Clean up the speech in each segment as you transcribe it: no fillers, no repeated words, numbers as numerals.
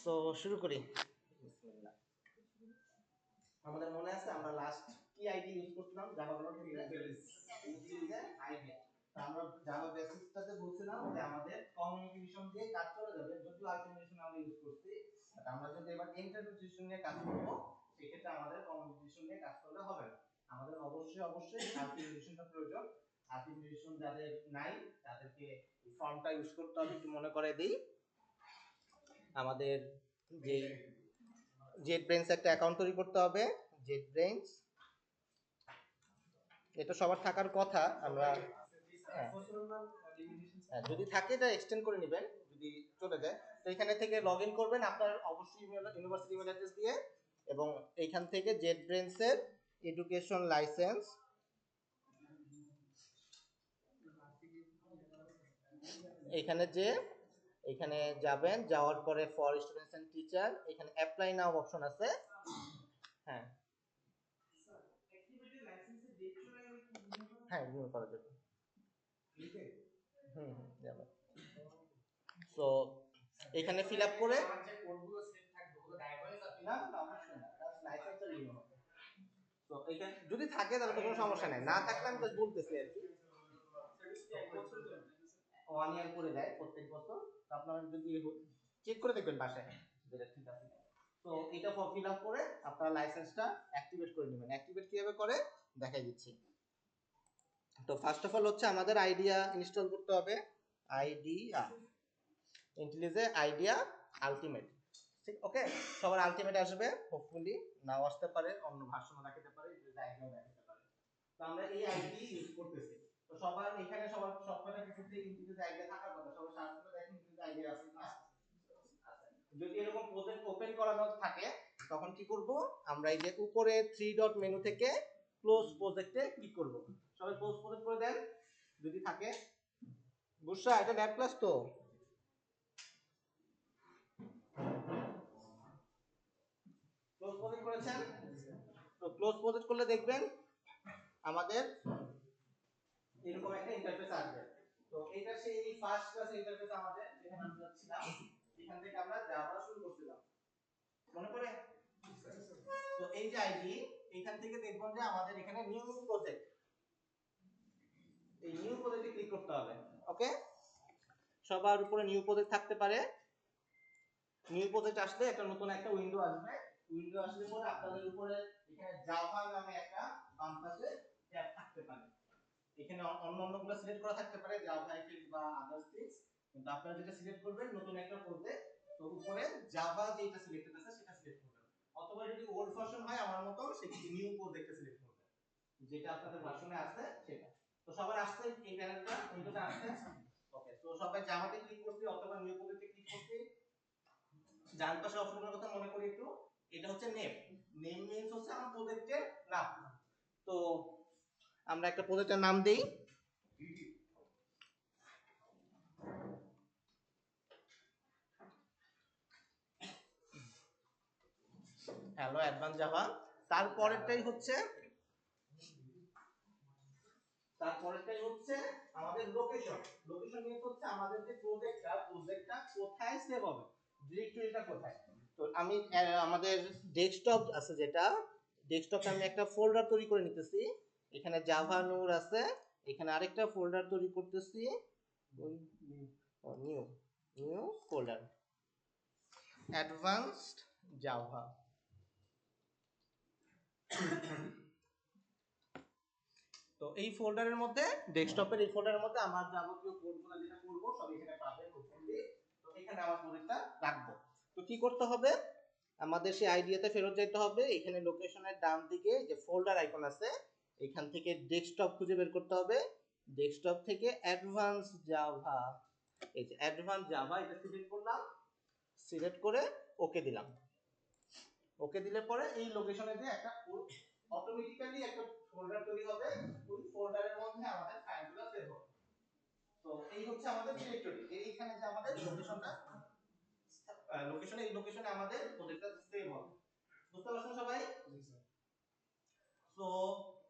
So শুরু করি। বিসমিল্লাহ। আমাদের মনে আছে আমরা লাস্ট কি আইডি ইউজ করছিলাম জাভা ডেভেলপমেন্টে আইডিয়া। আমরা জাভা বেসিকটাতে বলছিলাম যে আমাদের কমিউনিকেশন দিয়ে কাজ চলে যাবে, যদিও আলটিমেশন আমরা ইউজ করছি। আমরা যদি এবার ইন্টারপ্রিটেশন নিয়ে কাজ করব, সেক্ষেত্রে আমাদের কমিউনিকেশন নিয়ে কাজ করলে হবে না। আমাদের অবশ্যই আলটিমেশনটা প্রয়োজন। আলটিমেশন যাদের নাই তাদেরকে এই ফর্মটা ইউজ করতে হবে। একটু মনে করে দিই, আমাদের যে JetBrains একটা অ্যাকাউন্ট তৈরি করতে হবে। JetBrains এটা সবার থাকার কথা। আমরা যদি থাকে এটা এক্সটেন্ড করে নেবেন, যদি চলে যায় তো এখানে থেকে লগ ইন করবেন আপনার অবশ্যই ইউনিভার্সিটি ইমেল অ্যাড্রেস দিয়ে, এবং এইখান থেকে JetBrains এর এডুকেশন লাইসেন্স এখানে যাবেন। যাওয়ার পরে ফর স্টুডেন্টস এন্ড টিচার এখানে অ্যাপ্লাই নাও অপশন আছে। হ্যাঁ হ্যাঁ রিনিউ করা যাবে। যাবে। সো এখানে ফিল আপ করে তো এখানে যদি থাকে তাহলে তো কোনো সমস্যা নাই, না থাকলে আমি তো বলতেছি আর কি। 1 ইয়ার করে দেয় প্রত্যেক বছর। তো আপনারা যদি চেক করে দেখবেন বাসায় যেটা ঠিক আছে। তো এটা ফিল আপ করে আপনারা লাইসেন্সটা অ্যাক্টিভেট করে নেবেন। অ্যাক্টিভেট কিভাবে করে দেখাই দিচ্ছি। তো ফার্স্ট অফ অল হচ্ছে আমাদের আইডিয়া ইনস্টল করতে হবে। আইডিয়া ইন্টেলিজে আইডিয়া আলটিমেট, ঠিক ওকে। সবার আলটিমেট আসবে, হোপফুলি নাও আসতে পারে, অন্য ভার্সনও দেখাতে পারে, আইডিয়াও দেখাতে পারে। তো আমরা এই আইডি ইউজ করতেছি। তো সবার এখানে সবকটা কিছুতে ইন্টিগ্রেটেড আইডিয়া থাকার কথা। সবাই সার্চ করে দেখেন ইন্টিগ্রেটেড আইডিয়া আছে না। যদি এরকম প্রজেক্ট ওপেন করানো থাকে তখন কি করব, আমরা এই যে উপরে 3 ডট মেনু থেকে ক্লোজ প্রজেক্টে ক্লিক করব। সবাই ক্লোজ প্রজেক্ট করে দেন যদি থাকে। বুঝছা এটা ল্যাব ক্লাস তো। ক্লোজ প্রজেক্ট করেছেন? তো ক্লোজ প্রজেক্ট করলে দেখবেন আমাদের এরকম একটা ইন্টারফেস আসবে। তো এটা সেই ফার্স্ট ক্লাস ইন্টারফেস আমাদের, যেখানে আমরা ছিলাম, এখান থেকে আমরা জাভা শুরু করছিলাম, মনে পড়ে? তো এই যে আইডি, এখান থেকে দেখবেন যে আমাদের এখানে নিউ প্রজেক্ট, এই নিউ প্রজেক্টে ক্লিক করতে হবে। ওকে, সবার উপরে নিউ প্রজেক্ট থাকতে পারে। নিউ প্রজেক্ট আসলে একটা নতুন একটা উইন্ডো আসবে। উইন্ডো আসলে পরে আপনাদের উপরে এখানে জাভা নামে একটা বাম পাশে ট্যাব থাকতে পারে। এখানে অন্যগুলো সিলেক্ট করা থাকতে পারে, জাভা এফএক্স বা আদার্স থিংস, কিন্তু আপনারা যেটা সিলেক্ট করবেন নতুন একটা প্রজেক্ট, তো উপরে জাভা যেটা সিলেক্টেড আছে সেটা সিলেক্ট করবেন। অথবা যদি ওল্ড ভার্সন হয় আমার মতো, সেক্ষেত্রে নিউ প্রজেক্টে সিলেক্ট করবেন, যেটা আপনাদের ভার্সনে আছে সেটা। তো সবার আসছে এই প্যানেলটা, উইন্ডোটা আসছে। ওকে, তো সবাই জাভাতে ক্লিক করছি অথবা নিউ প্রজেক্টে ক্লিক করছি। ডান পাশে অপশনগুলোর কথা মনে করি একটু। এটা হচ্ছে নেম। নেম মিন্স হচ্ছে আমার প্রজেক্টের নাম। তো আমরা একটা প্রজেক্টের নাম দেই। Hello advance Java. তারপরেরটাই হচ্ছে আমাদের লোকেশন। লোকেশন মিন্স হচ্ছে আমাদের যে প্রজেক্টটা কোথায় সেভ হবে, ডিরেক্টরিটা কোথায়। তো আমি আমাদের ডেস্কটপ আছে, যেটা ডেস্কটপে আমি একটা ফোল্ডার তৈরি করে নিতেছি। এখানে জাভা নূর আছে, এখানে আরেকটা ফোল্ডার তৈরি করতেছি, new new folder advanced Java. তো এই ফোল্ডারের মধ্যে, ডেস্কটপের এই ফোল্ডারের মধ্যে আমার যাবতীয় কোডগুলো যেটা করব সব এখানে পাবেন ওপেনলি। তো এখানে আমার প্রজেক্টটা রাখবো। তো কি করতে হবে, আমাদের সেই আইডিয়াতে ফেরত যেতে হবে। এখানে লোকেশনের ডান দিকে যে ফোল্ডার আইকন আছে, এখান থেকে ডেস্কটপ খুঁজে বের করতে হবে। ডেস্কটপ থেকে অ্যাডভান্স জাভা, এই যে অ্যাডভান্স জাভা এটা সিলেক্ট করলাম। সিলেক্ট করে ওকে দিলাম। ওকে দিলে পরে এই লোকেশনে যে একটা অটোমেটিক্যালি একটা ফোল্ডার তৈরি হবে, ওই ফোল্ডারের মধ্যে আমাদের ফাইলগুলো সেভ হবে। তো এই হচ্ছে আমাদের ডিরেক্টরি। এইখানে যে আমাদের লোকেশনটা, লোকেশনে এই লোকেশনে আমাদের প্রজেক্টটা সেভ হবে। বুঝতে পারছেন সবাই? সো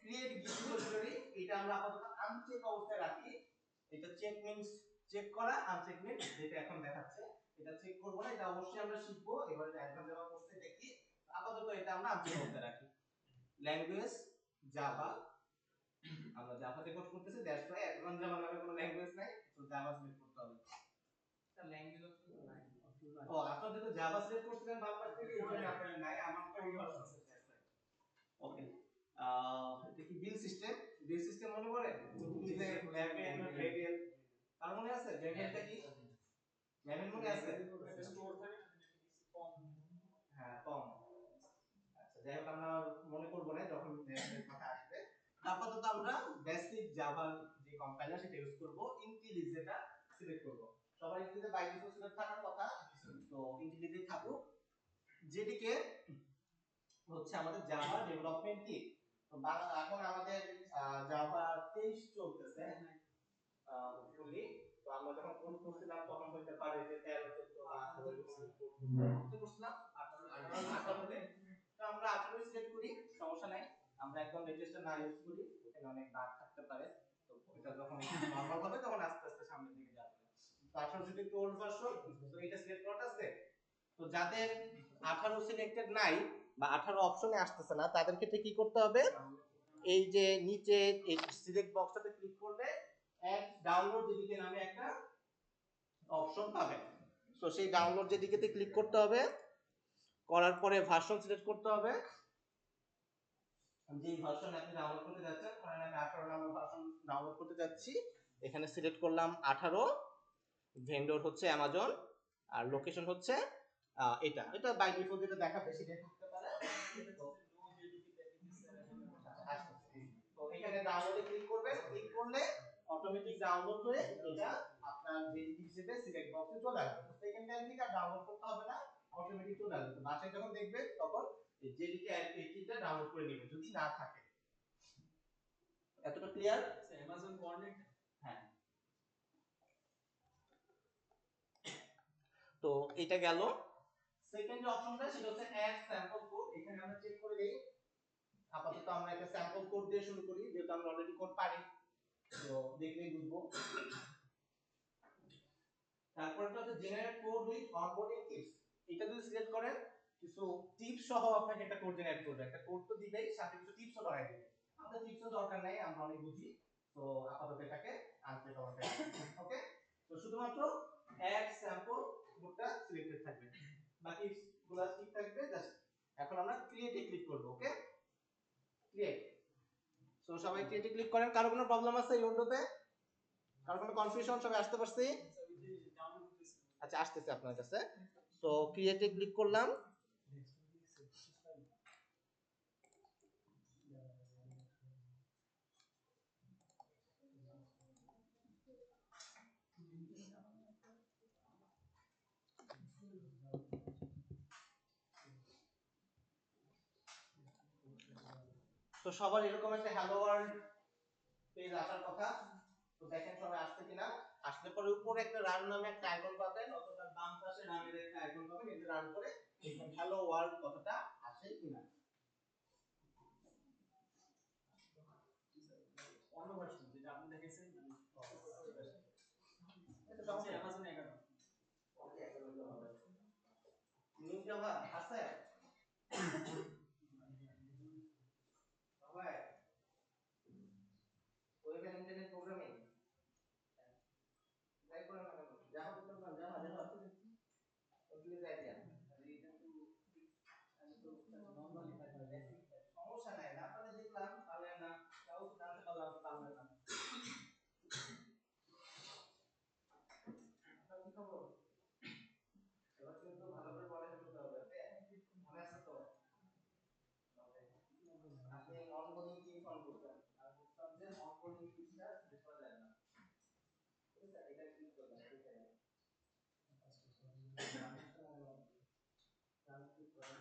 ক্রিয়েট গিট রিপোজিটরি, এটা আমরা আপাতত আনচেক অবস্থায় রাখি। এটা চেক মিন্স চেক করা আনচেকমেন্ট যেটা এখন দেখাচ্ছে এটা চেক করব না, এটা অবশ্যই আমরা শিখবো। এবারে অ্যাডভান্স জাভা কোর্সে দেখি, আপাতত এটা আমরা আনচেক করতে রাখি। ল্যাঙ্গুয়েজ জাভা, আমরা জাভাতে কোড করতেছি, দ্যাটস ওয়াই অ্যাডভান্স জাভা নামে কোনো ল্যাঙ্গুয়েজ নাই, তো জাভা সিলেক্ট করতে হবে। স্যার ল্যাঙ্গুয়েজ অপশন তো নাই। ও আপনাদের তো জাভা সিলেক্ট করছিলেন বারবার থেকে, এই জন্য আপনাদের নাই, আমার তো ওই ভার্সন আছে। ওকে, এটা কি বিল সিস্টেম? বিল সিস্টেম মনে পড়ে? ম্যাপেন রেডিয়াল, আর মনে আছে ম্যাপেনটা কি? ম্যাপেন মনে আছে? স্টোর থাকে কম, হ্যাঁ কম। আচ্ছা যাই হোক, আমরা মনে করবো না যখন ম্যাপেনের কথা আসবে। আপাতত আমরা বেসিক জাভা যে কম্পাইলার সেটা ইউজ করব, ইন্টেলিজ যেটা সিলেক্ট করব। সবার ইন্টেলিজে বাই ডিফল্ট সিলেক্ট থাকার কথা, তো ইন্টেলিজে থাকুক। যেটিকে হচ্ছে আমাদের জাভা ডেভেলপমেন্ট কিট। তো এখন আমাদের জাভা 23 চলতেছে ফুলি। তো আমরা যখন কোড করছিলাম তখন হইতে পারে যে 13 14 বা 18 কোড করছিলাম 18 তে। তো আমরা 18 সিলেক্ট করি, সমস্যা নাই। আমরা একদম লেটেস্টটা না ইউজ করি, এখানে অনেক বাগ থাকতে পারে। তো এটা যখন নরমাল হবে তখন আস্তে আস্তে সামনের দিকে যাবে। তো 18 যদি একটু ওল্ড ভার্সন, তো এটা সিলেক্ট করা আছে। তো যাদের 18 সিলেক্টেড নাই বা 18 অপশনে আসতেছে না, তাদের ক্ষেত্রে কি করতে হবে? এই যে নিচে এই সিলেক্ট বক্সটাতে ক্লিক করলে অ্যাড ডাউনলোড যেদিকে নামে একটা অপশন পাবেন। সো সেই ডাউনলোড যেদিকেতে ক্লিক করতে হবে, করার পরে ভার্সন সিলেক্ট করতে হবে। যে ভার্সন আপনি ডাউনলোড করতে যাচ্ছেন, ধরেন আমি 18 নম্বর ভার্সন ডাউনলোড করতে যাচ্ছি, এখানে সিলেক্ট করলাম 18, ভেন্ডর হচ্ছে অ্যামাজন, আর লোকেশন হচ্ছে এটা এটা বাই ডিফল্ট যেটা দেখাবে সেটাই থাকতে পারে। তো এখানে ডাউনলোডে ক্লিক করবেন, ক্লিক করলে অটোমেটিক ডাউনলোড হয়ে এটা আপনার জেডিকে হিসেবে সিলেক্ট বক্সে চলে আসবে। তো সেকেন্ড টাইম থেকে আর ডাউনলোড করতে হবে না, অটোমেটিক চলে আসবে। তো বাসায় যখন দেখবেন তখন এই জেডিকে এইটা ডাউনলোড করে নেবেন যদি না থাকে। এতটা ক্লিয়ার? অ্যামাজন কর্নেক্ট, হ্যাঁ। তো এটা গেল। সেকেন্ড যে অপশনটা সেটা হচ্ছে অ্যাড স্যাম্পল কোড। এখানে আমরা চেক করে দেই। আপাতত আমরা একটা স্যাম্পল কোড দিয়ে শুরু করি, যেহেতু আমরা অলরেডি কোড পারি, তো দেখলেই বুঝবো। তারপরটা হচ্ছে generate code with onboarding tips. এটা যদি সিলেক্ট করেন, কিছু টিপস সহ আপনাকে একটা কোড জেনারেট করবে। একটা কোড তো দিবেই, সাথে কিছু টিপসও বানাই দিবে। আমাদের টিপসও দরকার নাই, আমরা অনেক বুঝি। তো আপাতত এটাকে আনতে হবে। ওকে, তো শুধুমাত্র অ্যাড স্যাম্পল কোডটা সিলেক্টেড থাকবে, বাকি গুলো ঠিক থাকবে। জাস্ট এখন আমরা ক্রিয়েটে ক্লিক করব। ওকে, ক্রিয়েট। সো সবাই ক্রিয়েটে ক্লিক করেন। কারো কোনো প্রবলেম আছে এই উইন্ডোতে? কারো কোনো কনফিউশন? সবাই আসতে পারছি? আচ্ছা, আসতেছে আপনার কাছে। তো ক্রিয়েটে ক্লিক করলাম। তো সবার এরকম একটা হ্যালো ওয়ার্ল্ড পেজ আসার কথা। তো দেখেন সবাই আসছে কিনা। আসলে পরে উপরে একটা রান নামে একটা আইকন পাবেন, অথবা বাম পাশে রানের একটা আইকন পাবেন। এটা রান করে দেখবেন হ্যালো ওয়ার্ল্ড কথাটা আসে কিনা। অন্য ভার্সন যেটা আপনি দেখেছেন, এটা সমস্যা অ্যামাজন 11। ওকে, নিউ জাভা আছে সবাই? Web and internet programming try করেন না কেন? জাভা তো Java Java Java utilise idea related to and to normally সমস্যা নাই, না পারলে দেখলাম, পারলেন না, তাও জানতে পারলাম, পারলেন না। আপনার কি খবর? এবার কিন্তু ভালো করে পড়ালেখা করতে হবে। ওকে, মনে আছে তো? আপনি অনবোর্ডিং কি ফর্ম করবেন, আর বুঝতাম যে অনবোর্ডিং কিটা সিলেক্ট করা যায় না। ঠিক আছে, এটা ক্লিক করবেন। ঠিক আছে, ট্রান্সক্রিপ্ট করেন।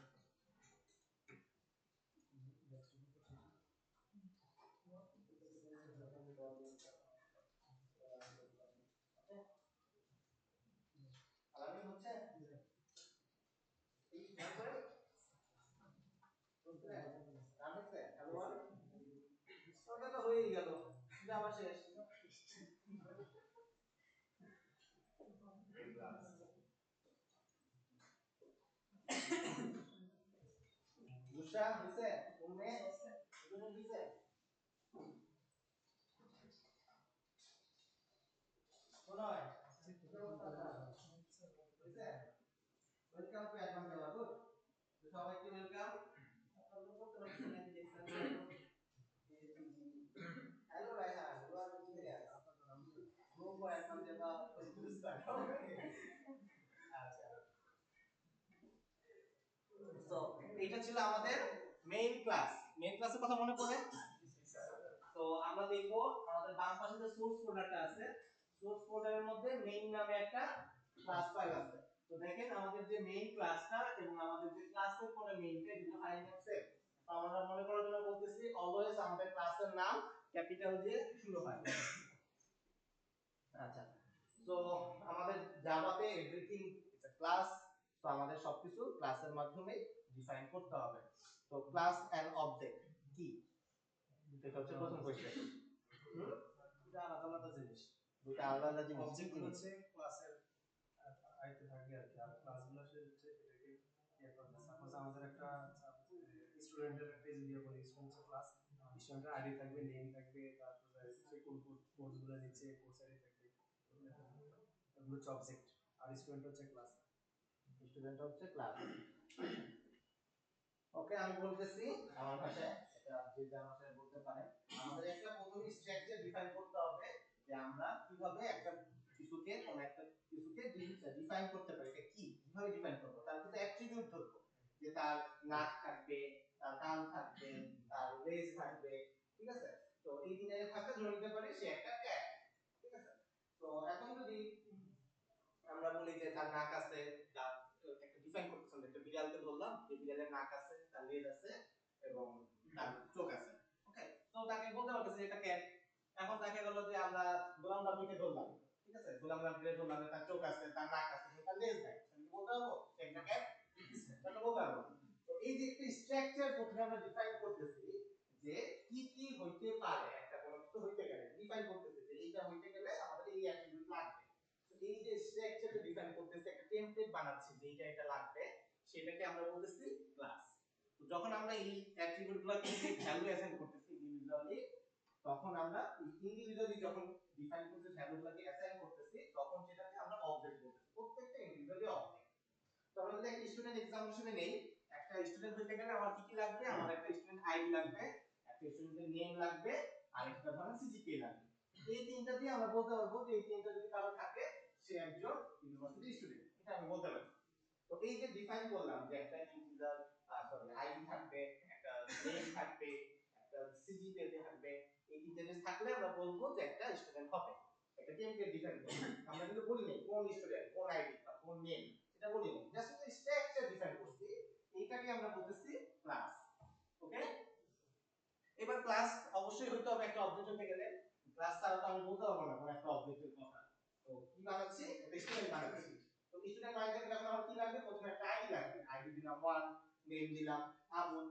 আলামিন হচ্ছে এই খেয়াল করেন, শুনতে রান হচ্ছে হ্যালো ওয়ার্ল্ড। ওটা তো হয়েই গেল, জাভা শেষ। বুঝা হইছে তুমি বুঝা হইছে শোনো হইছে welcome to advance Java good সবাইকে ওয়েলকাম আপনারা করতে পারছেন আমি দেখছেন hello Raihan you are serious go for advance Java start আচ্ছা সো এটা ছিল আমাদের মেইন ক্লাসের কথা মনে পড়ে তো আমরা দেখব আমাদের বাম পাশে যে সোর্স ফোল্ডারটা আছে সোর্স ফোল্ডারের মধ্যে মেইন নামে একটা ক্লাস ফাইল আছে তো দেখেন আমাদের যে মেইন ক্লাসটা এবং আমাদের যে ক্লাসের পরে মেইনটা দুটো ফাইল নেম সেম তো আমরা মনে করার জন্য বলতেছি অলওয়েজ আমাদের ক্লাসের নাম ক্যাপিটাল দিয়ে শুরু হয় আচ্ছা তো আমাদের জাভাতে এভরিথিং ইজ আ ক্লাস তো আমাদের সবকিছু ক্লাসের মাধ্যমে ডিফাইন করতে হবে তো ক্লাস এন্ড অবজেক্ট কি এটা হচ্ছে প্রথম কোশ্চেন এটা আলাদা আলাদা জিনিস দুটো আলাদা আলাদা জিনিস অবজেক্ট হচ্ছে ক্লাসের আইতে থাকে আর কি আর ক্লাসগুলো হচ্ছে এটাকে ইয়ে করবে সাপোজ আমাদের একটা স্টুডেন্টের একটা দিয়ে বলি স্টুডেন্টের ক্লাস স্টুডেন্টের আইডি থাকবে নেম থাকবে তারপরে সে কোন কোর্সগুলো নিচ্ছে কোর্স আইডি থাকবে এগুলো হচ্ছে অবজেক্ট আর স্টুডেন্ট হচ্ছে ক্লাস ওকে আমি বলতেছি আমার ভাষায় এটা যে যার ভাষায় বলতে পারে আমাদের একটা প্রথম স্ট্রাকচার ডিফাইন করতে হবে যে আমরা কিভাবে একটা কিছুকে কোন একটা কিছুকে ডিফাইন করতে পারি এটা কি কিভাবে ডিফাইন করব তার কিছু অ্যাট্রিবিউট ধরবো যে তার নাক থাকবে তার কান থাকবে তার লেজ থাকবে ঠিক আছে তো এই তিনটা থাকলে ধরে নিতে পারি সে একটা ক্যাট ঠিক আছে তো এখন যদি আমরা বলি যে তার নাক আছে তার একটা ডিফাইন করতেছেন একটা বিড়ালকে বললাম যে বিড়ালের নাক আছে তার লেজ আছে এবং তার চোখ আছে ওকে তো তাকে বলতে পারতেছি এটা ক্যাট এখন দেখা গেল যে আমরা গোলাম রাব্বিকে ধরলাম ঠিক আছে গোলাম রাব্বিকে ধরলাম তার চোখ আছে তার নাক আছে তার লেজ নাই আমি বলতে পারবো একটা ক্যাট এটা বলতে পারবো তো এই যে একটা স্ট্রাকচার প্রথমে আমরা ডিফাইন করতেছি যে কি কি হইতে পারে একটা কোনো কিছু হইতে গেলে ডিফাইন করতেছি যে এইটা হইতে গেলে আমাদের এই অ্যাট্রিবিউট লাগবে এই যে স্ট্রাকচারটা ডিফাইন করতেছি একটা টেমপ্লেট বানাচ্ছি যে এইটা এটা লাগবে সেটাকে আমরা বলতেছি ক্লাস তো যখন আমরা এই অ্যাট্রিবিউটগুলোকে ভ্যালু অ্যাসাইন করতেছি ইন্ডিভিজুয়ালি তখন আমরা ইন্ডিভিজুয়ালি যখন ডিফাইন করতে ভ্যালুগুলোকে অ্যাসাইন করতেছি তখন সেটাকে আমরা অবজেক্ট বলতেছি প্রত্যেকটা ইন্ডিভিজুয়ালি অবজেক্ট তো আমরা যদি একটা স্টুডেন্ট एग्जांपल হিসেবে নেই একটা স্টুডেন্ট হইতে গেলে আমার কি কি লাগবে আমার একটা স্টুডেন্ট আইডি লাগবে একটা স্টুডেন্টের নেম লাগবে আর একটা ধরেন সিজিপিএ লাগবে এই তিনটা দিয়ে আমরা বলতে পারবো যে এই তিনটা যদি কারো থাকে সে একজন ইউনিভার্সিটি স্টুডেন্ট এটা আমি বলতে পারি তো এই যে ডিফাইন করলাম যে একটা ইন্টিজার সরি আইডি থাকবে একটা নেম থাকবে একটা সিজিপিএ থাকবে এই তিনটা জিনিস থাকলে আমরা বলবো যে একটা স্টুডেন্ট হবে একটা টেমপ্লেট ডিফাইন করব আমরা কিন্তু বলি নাই কোন স্টুডেন্ট কোন আইডি বা কোন নেম এটা বলি নাই জাস্ট একটা স্ট্রাকচার ডিফাইন করছি এইটাকে আমরা বলতেছি ক্লাস ওকে এবার ক্লাস অবশ্যই হইতে হবে একটা অবজেক্ট হতে গেলে ক্লাস ছাড়া তো আমি বলতে পারবো না কোন একটা অবজেক্টের কথা তো কি বানাচ্ছি একটা স্টুডেন্ট বানাচ্ছি তো স্টুডেন্ট বানাতে গেলে আমার কি লাগবে প্রথমে একটা আইডি লাগবে আইডি দিলাম 1 নেম দিলাম আবুল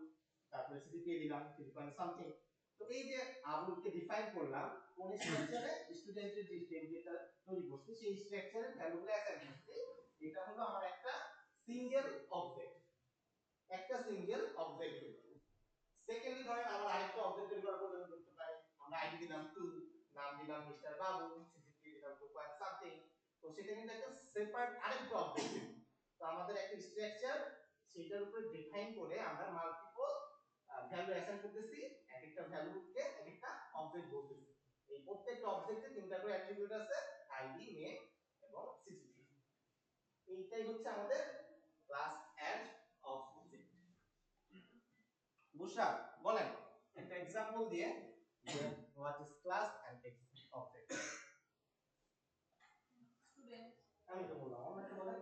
তারপরে সিজিপিএ দিলাম 3 সামথিং তো এই যে আবুলকে ডিফাইন করলাম কোন স্ট্রাকচারে স্টুডেন্টের যে টেমপ্লেটটা তৈরি করছি সেই স্ট্রাকচারের ভ্যালুগুলো অ্যাসাইন করছি এটা হলো আমার একটা সিঙ্গেল অবজেক্ট সেকেন্ডলি ধরেন আমার আরেকটা অবজেক্ট তৈরি করার প্রয়োজন করতে পারে আমরা আইডি দিলাম 2 নাম দিলাম মিস্টার বাবু সিজিপিএ দিলাম 2 সামথিং তো সেটা কিন্তু একটা সেপারেট আরেকটা অবজেক্ট তো আমাদের একটা স্ট্রাকচার সেটার উপরে ডিফাইন করে আমরা মাল্টিপল ভ্যালু অ্যাসাইন করতেছি এক একটা ভ্যালুকে এক একটা অবজেক্ট বলতেছি এই প্রত্যেকটা অবজেক্টে তিনটা করে অ্যাট্রিবিউট আছে আইডি নেম এবং সিজিপিএ এইটাই হচ্ছে আমাদের ক্লাস অ্যাড অবজেক্ট বুশরা বলেন একটা एग्जांपल দিয়ে যে what is class and object student আমি তো বললাম অনেকে বলেন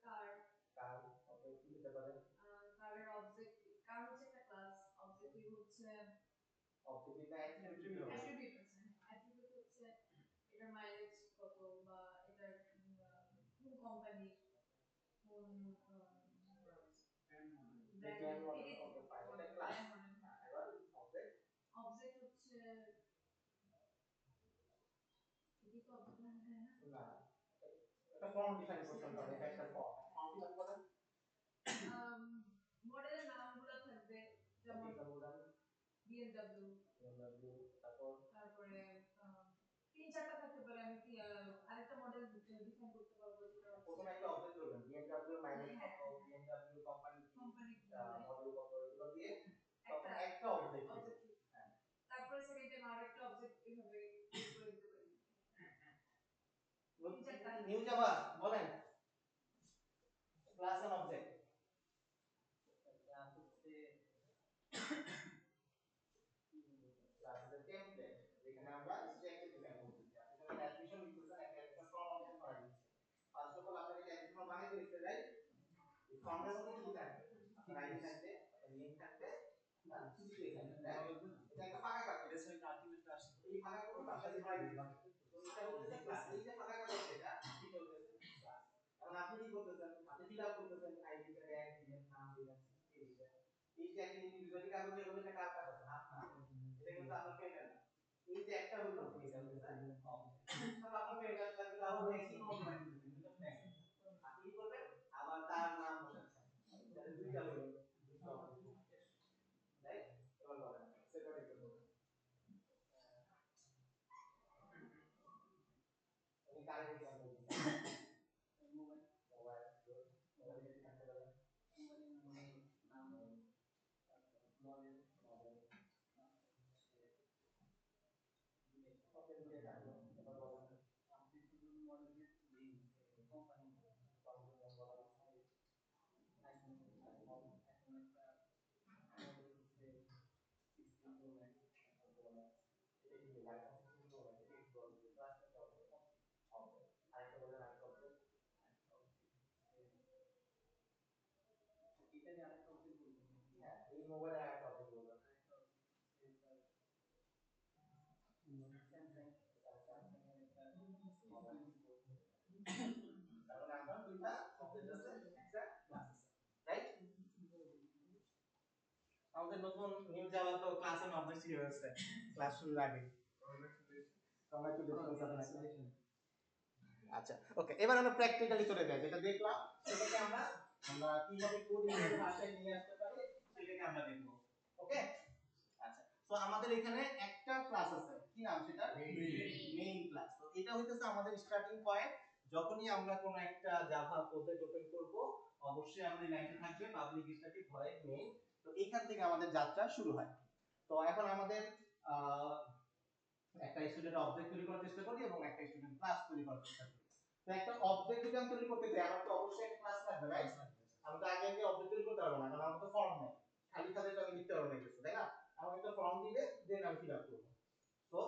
কার কার ওকে কি দিতে পারেন কারের অবজেক্ট কার হচ্ছে একটা ক্লাস অবজেক্টিভ হচ্ছে অবজেক্ট এটা অ্যাট্রিবিউট অ্যাট্রিবিউট হচ্ছে এটার মাইলেজ কত বা এটার কোন কোম্পানি কোন ব্র্যান্ড অবজেক্ট হচ্ছে কি তো অবজেক্ট না এটা ফর্ম ডিফাইন করতে হবে এটা একটা ফর্ম ফিল আপ করেন BMW, তারপর তারপরে তিন চারটা থাকতে পারে, আমি আরেকটা মডেল ডিফাইন করতে পারবো যেটা প্রথমে একটা অবজেক্ট করবেন BMW মাইলেজ হ্যাঁ, কত, BMW কোম্পানি কোম্পানি মডেল কত, এগুলো দিয়ে তখন একটা একটা অবজেক্ট হবে। অবজেক্ট, তারপরে সেকেন্ড টাইম আরেকটা অবজেক্ট এভাবে করে দিতে পারি। নিউ জাভা বলেন ক্লাস এন্ড অবজেক্ট ক্লাস হচ্ছে ক্লাসের টেমপ্লেট যেখানে আমরা স্ট্রাকচার ডিফাইন করতেছি। আপনি যখন অ্যাডমিশন লিখতেছেন একটা অ্যাডমিশন ফর্ম অবজেক্ট বানাই দিচ্ছেন। ফার্স্ট অফ অল আপনার একটা অ্যাডমিশন ফর্ম বানাই দিতে রাইট। এই ফর্মের মধ্যে কি থাকবে? আপনার আইডি থাকবে, আপনার নেম থাকবে, আর সিসি থাকবে। এটা একটা ফাঁকা কাগজ। এটা সাইড আর্গুমেন্ট আসে এই ফাঁকা কাগজ বাসায় ভরে দিবেন। তো এটা হচ্ছে ক্লাস। এই যে ফাঁকা কাগজ এটা কি বলতেছে ক্লাস। এখন আপনি কি করতেছেন? আপনি ফিল আপ করতেছেন আইডি টা ট্যাগ দিবেন, নাম দিবেন, সিসি দিবেন। এই যে একটা ইন্ডিভিজুয়ালি কাগজ এগুলো এটা কার কাগজ? আপনার। এটা কিন্তু আপনার পেন্ডেন্ট না। এই যে একটা হলো এটা হচ্ছে তাহলে আপনার পেন্ডেন্ট লাগবে তাহলে একই নোট বানিয়ে দিবেন কিন্তু ট্যাগ। আপনি কি করবেন? আবার তার নাম বসাচ্ছেন। তাহলে দুইটা হলো দুইটা হবে। রাইট? এবার বলেন সেপারেট করুন। আমি কারে এক্সাম্পল দিচ্ছি। মোবাইল মোবাইল মোবাইল কি থাকতে পারে? মোবাইলের নাম মডেল মোবাইল ডিভাইস ওকে দুটো থাকলো। এবার বলেন আপনি শুধু মডেলের নেম কোম্পানি কম্পিউটার বলা হয় আইফোন এখন একটা মডেল হচ্ছে 16 প্রো ম্যাক্স এটা কি লাইট অফ কিন্তু এটা কি বলবো ক্লাস করতে হবে হবে আরেকটা বলেন আরেকটা অবজেক্ট এটাকে আরেকটা অবজেক্ট বলবো হ্যাঁ এই মোবাইলে আরেকটা অবজেক্ট বলবেন স্যামসাং স্যামসাং এর একটা মোবাইল তাহলে আমরা দুইটা অবজেক্ট আছে একটা ক্লাস আছে রাইট আমাদের নতুন নিউ জাভা তো ক্লাস এন্ড অবজেক্ট শুরু হয়েছে ক্লাস শুরুর আগে কংগ্রাচুলেশন আচ্ছা ওকে এবার আমরা প্র্যাকটিক্যালি চলে যাই যেটা দেখলাম সেটাকে আমরা কিভাবে কোডিং এর ভাষায় নিয়ে আসতে পারি সেটাকে আমরা দেখব ওকে আচ্ছা তো আমাদের এখানে একটা ক্লাস আছে কি নাম সেটা মেইন ক্লাস তো এটা হইতেছে আমাদের স্টার্টিং পয়েন্ট যখনই আমরা কোনো একটা জাভা প্রজেক্ট ওপেন করব অবশ্যই আমাদের লাইনে থাকবে পাবলিক স্ট্যাটিক ভয়েড মেইন তো এখান থেকে আমাদের যাত্রা শুরু হয় তো এখন আমাদের একটা স্টুডেন্ট অবজেক্ট তৈরি করার চেষ্টা করি এবং একটা স্টুডেন্ট ক্লাস তৈরি করার চেষ্টা করি তো একটা অবজেক্ট যদি আমি তৈরি করতে চাই আমার তো অবশ্যই একটা ক্লাস লাগবে রাইট আমি তো আগে অবজেক্ট তৈরি করতে পারবো না কারণ আমার তো ফর্ম নেই খালি খালি তো আমি লিখতে পারবো না কিছু তাই না আমাকে একটা ফর্ম দিবে দেন আমি ফিল আপ করব তো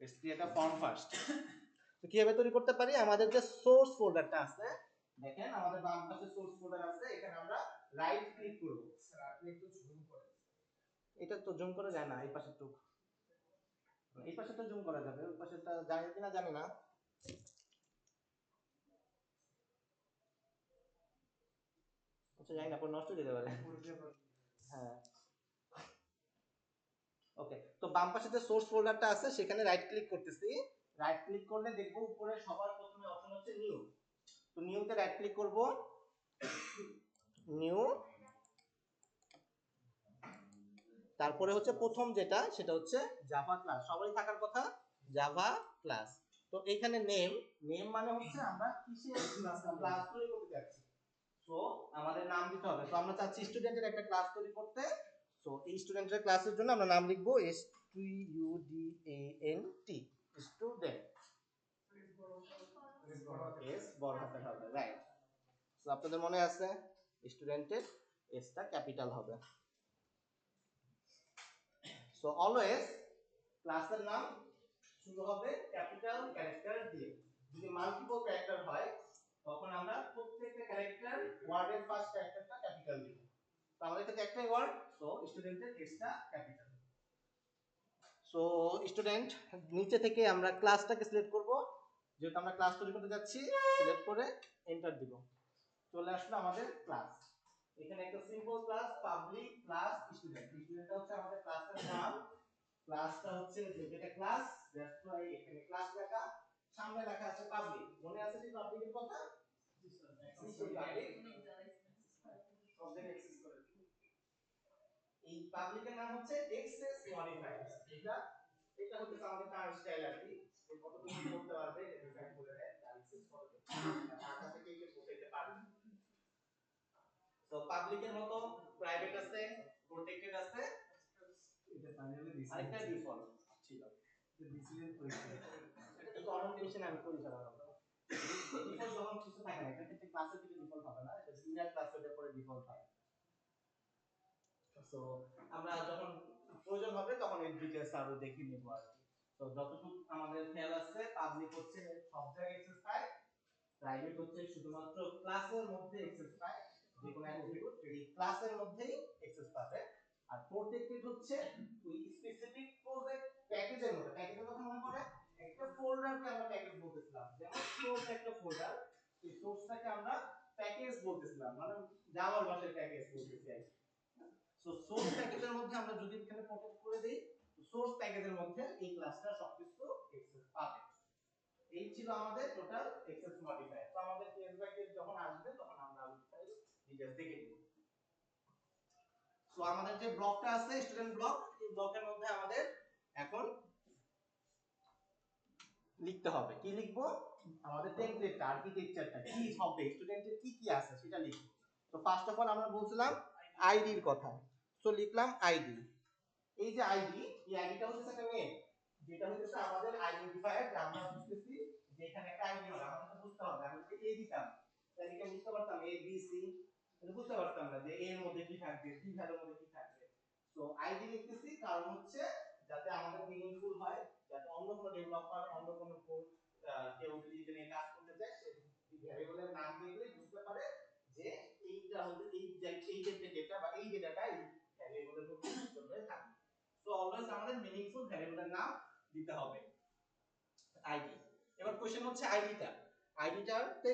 let's create a form first তো কিভাবে তৈরি করতে পারি আমাদের যে সোর্স ফোল্ডারটা আছে দেখেন আমাদের বাম পাশে সোর্স ফোল্ডার আছে এখানে আমরা রাইট ক্লিক করব স্যার আপনি একটু জুম করেন এটা তো জুম করা যায় না এই পাশে টুক এই পাশেটা জুম করা যাবে ওই পাশেটা যায় কিনা জানি না আচ্ছা জানি না পরে নষ্ট হয়ে যেতে পারে হ্যাঁ ওকে তো বাম পাশে যে সোর্স ফোল্ডারটা আছে সেখানে রাইট ক্লিক করতেছি রাইট ক্লিক করলে দেখবো উপরে সবার প্রথমে অপশন হচ্ছে নিউ তো নিউতে রাইট ক্লিক করব নিউ তারপরে হচ্ছে প্রথম যেটা সেটা হচ্ছে জাভা ক্লাস সবারই থাকার কথা জাভা ক্লাস তো এখানে নেম নেম মানে হচ্ছে আমরা কিসের ক্লাস তৈরি করতে যাচ্ছি সো আমাদের নাম দিতে হবে তো আমরা চাচ্ছি স্টুডেন্টের একটা ক্লাস তৈরি করতে সো এই স্টুডেন্টের ক্লাসের জন্য আমরা নাম লিখবো STUDENT স্টুডেন্ট এস বড় হাতের হবে রাইট সো আপনাদের মনে আছে স্টুডেন্টের এসটা ক্যাপিটাল হবে সো অলওয়েজ ক্লাসের নাম শুরু হবে ক্যাপিটাল ক্যারেক্টার দিয়ে যদি মাল্টিপল ক্যারেক্টার হয় তখন আমরা প্রত্যেকটা ক্যারেক্টার ওয়ার্ডের ফার্স্ট ক্যারেক্টারটা ক্যাপিটাল দিব তো আমাদের কাছে একটাই ওয়ার্ড সো স্টুডেন্টের এসটা ক্যাপিটাল সো স্টুডেন্ট নিচে থেকে আমরা ক্লাসটাকে সিলেক্ট করব যেহেতু আমরা ক্লাস তৈরি করতে যাচ্ছি সিলেক্ট করে এন্টার দিব চলে আসলো আমাদের ক্লাস এখানে একটা simple class public class student স্টুডেন্টটা হচ্ছে আমাদের ক্লাসের নাম ক্লাসটা হচ্ছে যেটা ক্লাস দ্যাটস ওয়াই এখানে ক্লাস লেখা সামনে লেখা আছে পাবলিক মনে আছে কি পাবলিকের কথা নিশ্চয়ই পাবলিক অনেক জ্বালাইছে অবজেক্ট অ্যাক্সেস করে এই পাবলিকের নাম হচ্ছে এক্সেস মডিফায়ার। এটা হচ্ছে আমাদের টার্ম স্টাইল আর কি, যে কতটুকু বলতে পারবে এটা ডিফাইন করে দেয়, তার এক্সেস কতটুকু তার কাছে কে কে বলতে পারবে। তো পাবলিকের মতো প্রাইভেট আছে, প্রটেক্টেড আছে, এটা ফাইনালি দিছি আরেকটা ডিফল্ট ছিল। এটা দিছিলেন পরীক্ষা এটা অটোমেশন আমি করি সাধারণত। ডিফল্ট যখন কিছু থাকে না, এটা ক্ষেত্রে ক্লাসের কিছু ডিফল্ট হবে না, এটা সিনিয়র ক্লাসের পরে ডিফল্ট হয়। সো আমরা যখন প্রয়োজন হবে তখন এই ডিটেইলস আরো দেখে নিব আর কি। তো যতটুকু আমাদের খেয়াল আছে, পাবলিক হচ্ছে সব জায়গায় অ্যাক্সেস পায়, প্রাইভেট হচ্ছে শুধুমাত্র ক্লাসের মধ্যে অ্যাক্সেস পায়, যে কোনো অ্যাট্রিবিউট এই ক্লাসের মধ্যেই অ্যাক্সেস পাবে। আর প্রটেক্টেড হচ্ছে ওই স্পেসিফিক প্রজেক্ট প্যাকেজের মধ্যে। প্যাকেজের কথা মনে পড়ে, একটা ফোল্ডারকে আমরা প্যাকেজ বলতেছিলাম, যেমন সোর্স একটা ফোল্ডার, এই সোর্সটাকে আমরা প্যাকেজ বলতেছিলাম, মানে জাভার ভাষায় প্যাকেজ বলতেছি আর কি। সো সোর্স প্যাকেজের মধ্যে আমরা যদি এখানে প্রটেক্ট করে দেই, সোর্স প্যাকেজের মধ্যে এই ক্লাসটা সবকিছু অ্যাক্সেস পাবে। এই ছিল আমাদের টোটাল এক্সেস মডিফায়ার। তো আমাদের কেস বাই কেস যখন আসবে তখন আমরা ডিটেইলস দেখে নিব। সো আমাদের যে ব্লকটা আছে স্টুডেন্ট ব্লক, এই ব্লকের মধ্যে আমাদের এখন লিখতে হবে। কি লিখবো? আমাদের টেমপ্লেটটা, আর্কিটেকচারটা কি হবে, স্টুডেন্টের কি কি আছে সেটা লিখব। তো ফার্স্ট অফ অল আমরা বলছিলাম আইডির কথা। সো লিখলাম আইডি। এই যে আইডি, এই আইডিটা হচ্ছে একটা নেম, যেটা হচ্ছে আমাদের আইডেন্টিফায়ার, যে আমরা বুঝতেছি যে এখানে একটা আইডি হবে, আমাদের তো বুঝতে হবে। আমি যদি এ দিতাম তাহলে কি বুঝতে পারতাম এ বি সি, এটা বুঝতে পারতাম না যে এর মধ্যে কি থাকবে, সি ভ্যালুর মধ্যে কি থাকবে। সো আইডি লিখতেছি কারণ হচ্ছে যাতে আমাদের মিনিংফুল হয়, যাতে অন্য কোনো ডেভেলপার, অন্য কোনো কোড কেউ যদি এটা নিয়ে কাজ করতে চায়, সে ভ্যারিয়েবলের নাম দেখলে বুঝতে পারে যে এইটা হচ্ছে এই যে ডেটা বা এই ডেটাটা এই ভ্যারিয়েবলের মধ্যে স্টোর হয়ে থাকবে। সো অলওয়েজ আমাদের মিনিংফুল ভ্যারিয়েবলের নাম দিতে হবে আইডি। এবার কোশ্চেন হচ্ছে আইডিটাতে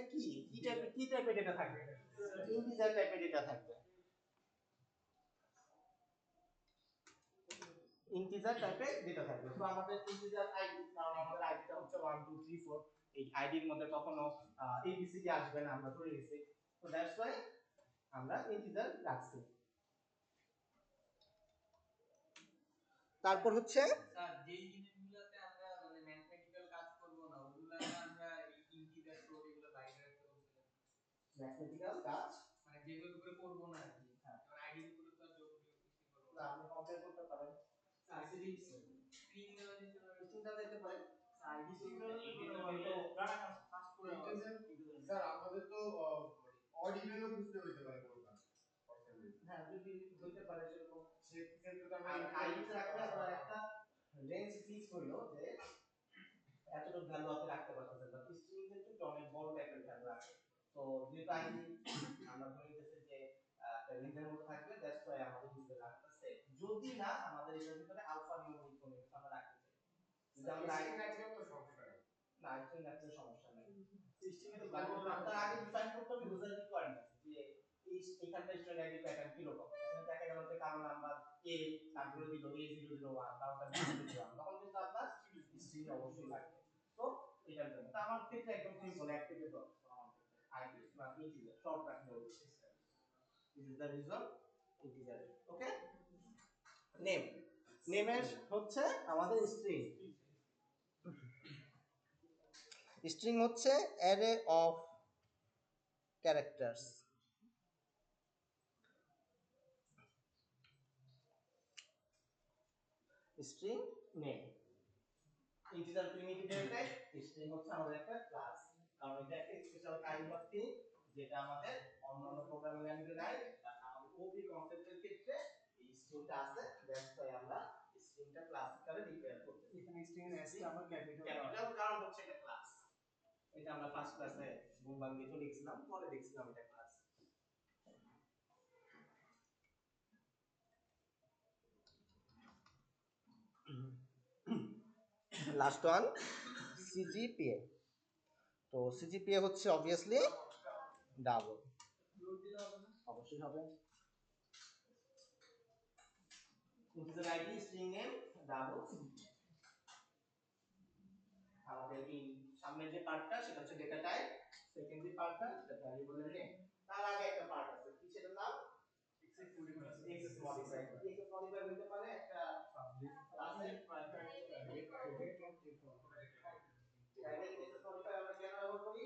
কি টাইপের ডেটা থাকবে? ইন্টিজার টাইপের ডেটা থাকবে, ইন্টিজার টাইপের ডেটা থাকবে। তো আমাদের ইন্টিজার আইডি, কারণ আমাদের আইডিটা হচ্ছে 1 2 3 4, এই আইডির মধ্যে কখনো এবিসিডি আসবে না, আমরা ধরে নিছি। তো দ্যাটস ওয়াই আমরা ইন্টিজার রাখছি। তারপর হচ্ছে স্যার যেই জিনিসগুলোতে আমরা মানে ম্যাথমেটিক্যাল কাজ করব না ওগুলাতে আমরা ইন্টিজার ফ্লোর এগুলো বাইরে রাখতে বলছিলাম। ম্যাথমেটিক্যাল কাজ মানে যেগুলোর উপরে করব না আর কি। হ্যাঁ। কারণ আইডির উপরে তো আর যোগ বিয়োগ কিছু করব না, না। আপনি কম্পেয়ার করতে পারেন, স্যার যদি স্ক্রিন দেওয়া যেতে পারে চিন্তা দিতে পারেন। আইডি স্যার আমাদের তো অর্ডিনালও বুঝতে হইতে পারে কোনটা হ্যাঁ, যদি হইতে পারে সেরকম সেক্ষেত্রে তো আর আমরা আইডি রাখলে আপনার একটা রেঞ্জ ফিক্স হইলো যে এতটুকু ভ্যালু আপনি রাখতে পারতেছেন, বাট স্ট্রিং কিন্তু অনেক বড় টাইপের ভ্যালু রাখে। তো যেহেতু আইডি আমরা ধরে নিতেছি যে একটা রেঞ্জের মধ্যে থাকবে, দ্যাটস ওয়াই আমাদের ডিসপ্লে রাখতেছে। যদি না আমাদের এটার ভিতরে আলফা নিউমেরিক কোনো কিছু আমরা রাখতে চাই, যদি আমরা আইডি রাখলেও তো সমস্যা নেই। না, স্ট্রিং রাখলে সমস্যা নেই। স্ট্রিং এর আপনার আগে ডিফাইন করতে হবে ইউজার রিকোয়ারমেন্ট, যে এই এখানটা স্টুডেন্ট আইডি প্যাটার্ন কি রকম। এখানে দেখা গেল যে কারো নাম্বার এ, তারপরে দিল A001, তারপর B001, তখন কিন্তু আপনার স্ট্রিং অবশ্যই লাগবে। তো এটার জন্য তো আমার ক্ষেত্রে একদম সিম্পল অ্যাক্টিভেট হবে আমার ক্ষেত্রে আইডি বা ইন্টিজার শর্ট রাখলে হবে। This is the reason integer. Okay, name, নেমের হচ্ছে আমাদের স্ট্রিং। স্ট্রিং হচ্ছে array of characters. String name, integer primitive data, string হচ্ছে আমাদের একটা ক্লাস, কারণ এটা একটা স্পেশাল কাইন্ড অফ থিং যেটা আমাদের অন্যান্য প্রোগ্রামিং ল্যাঙ্গুয়েজে নাই। আমাদের ওপি কনসেপ্টের ক্ষেত্রে এই স্ট্রিংটা আছে, দ্যাটস ওয়াই আমরা স্ট্রিংটা ক্লাস আকারে ডিক্লেয়ার করতেছি। এখানে স্ট্রিং এর এসটা আমার ক্যাপিটাল ক্যাপিটাল কারণ হচ্ছে এটা ক্লাস। এটা আমরা ফার্স্ট ক্লাসে গুণবান দিয়ে লিখছিলাম, পরে দেখছিলাম এটা ক্লাস। Last one CGPA. তো সিজিপিএ হচ্ছে অবভিয়াসলি ডাবল, অবশ্যই হবে। Integer ID, string name, double CGPA. আমাদের এই সামনের যে পার্টটা সেটা হচ্ছে ডেটা টাইপ, সেকেন্ড যে পার্টটা সেটা ভ্যারিয়েবলের নেম। তার আগে একটা পার্ট আছে, কি সেটার নাম? Access modifier. এক্সেস মডিফায়ার হতে পারে একটা পাবলিক ক্লাসের প্রাইভেট প্রাইভেট মেসেজ মডিফায়ার আমরা কেন ব্যবহার করি?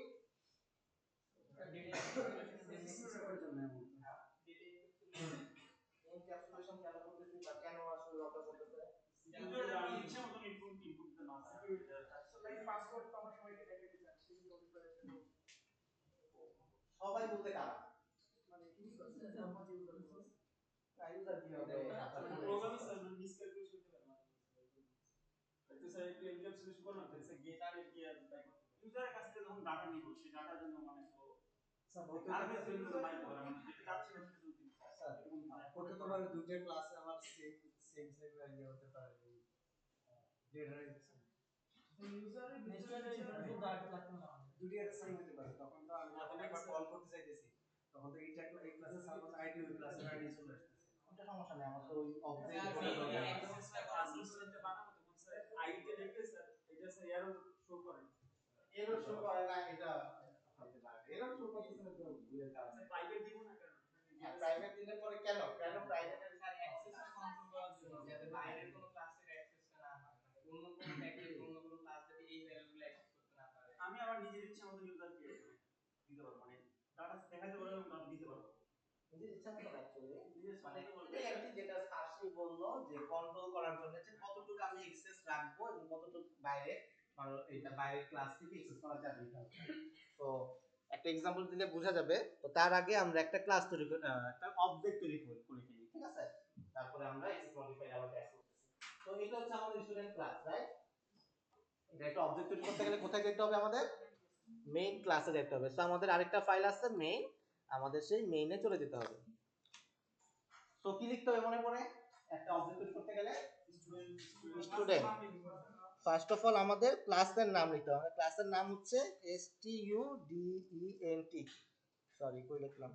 এনক্যাপসুলেশন কেন করতেছি বা কেন আসলে দরকার পড়তেছে? ইচ্ছা মতন ইনপুট দিতে না পারে পাসওয়ার্ড তো আমার সবাইকে দেখে দিতে চাচ্ছি মডিফায়ার জন্য সবাই বলতে কারা? মানে ইউজার নরমাল ইউজার ইউজার কি হবে? প্রোগ্রামিং সার্ভার মিসক্যালকুলেশন হতে পারে তো স্যার একটু এনক্যাপসুলেশন করলাম তাহলে গেট আর কি আর ইউজারের কাছ থেকে যখন ডাটা নিব সেই ডাটার জন্য মানে তো টার্গেট জন্য মাইক করা মানে যেটা যাচ্ছে না সেটা যদি ওটা তোমার দুটো ক্লাসে আমার সেম ইয়ে হতে পারে ডেটা ইউজারের দুটি একটা সেম হতে পারে তখন তো আমি যখন একবার কল করতে চাইতেছি তখন তো এইটা এই ক্লাসে সাপোজ আইডি ওই ক্লাসের আইডি চলে আসতেছে ওটা সমস্যা নেই, আমার তো ওই অবজেক্ট আমি বলে দরকার। অ্যাক্সেসটা বানাবো তখন স্যার আইডিটা দেখতে স্যার এটা স্যার এরর শো করে এরর শো করে না, এটা হতে পারে এরর শো করতেছে না তো ভুলের কারণে। প্রাইভেট দিব না কারণ প্রাইভেট দিলে পরে কেন প্রাইভেটের স্যার অ্যাক্সেস কন্ট্রোল করার জন্য যাতে বাইরের কোনো ক্লাসের অ্যাক্সেসটা না হয় মানে অন্য কোনো প্যাকেজ অন্য কোনো ক্লাস যাতে এই ভ্যালুগুলো অ্যাক্সেস করতে না পারে আমি আমার নিজের ইচ্ছা মতো ইউজারকে দিতে পারবো মানে ডাটা দেখাতে পারবো এবং ডাটা দিতে পারবো নিজের ইচ্ছা মতো অ্যাকচুয়ালি নিজের মানে সাথে বলতে এটাই আর কি যেটা সার্সি বললো যে কন্ট্রোল করার জন্য যে কতটুকু আমি অ্যাক্সেস রাখবো এবং কতটুকু বাইরে মানে এটা বাইরের ক্লাস থেকে অ্যাক্সেস করা যাবে এটা। তো একটা एग्जांपल দিলে বোঝা যাবে। তো তার আগে আমরা একটা ক্লাস তৈরি করে একটা অবজেক্ট তৈরি করে ফেলি, ঠিক আছে? তারপরে আমরা এক্সেস মডিফাই আবার ব্যাক করতেছি। তো এটা হচ্ছে আমাদের স্টুডেন্ট ক্লাস, রাইট? এটা একটা অবজেক্ট তৈরি করতে গেলে কোথায় যেতে হবে আমাদের? মেইন ক্লাসে যেতে হবে। সো আমাদের আরেকটা ফাইল আছে মেইন, আমাদের সেই মেইনে চলে যেতে হবে। তো কি লিখতে হবে মনে পড়ে একটা অবজেক্ট তৈরি করতে গেলে? স্টুডেন্ট। ফার্স্ট অফ অল আমাদের ক্লাসের নাম লিখতে হবে। আমাদের ক্লাসের নাম হচ্ছে STUDENT। সরি কই লিখলাম?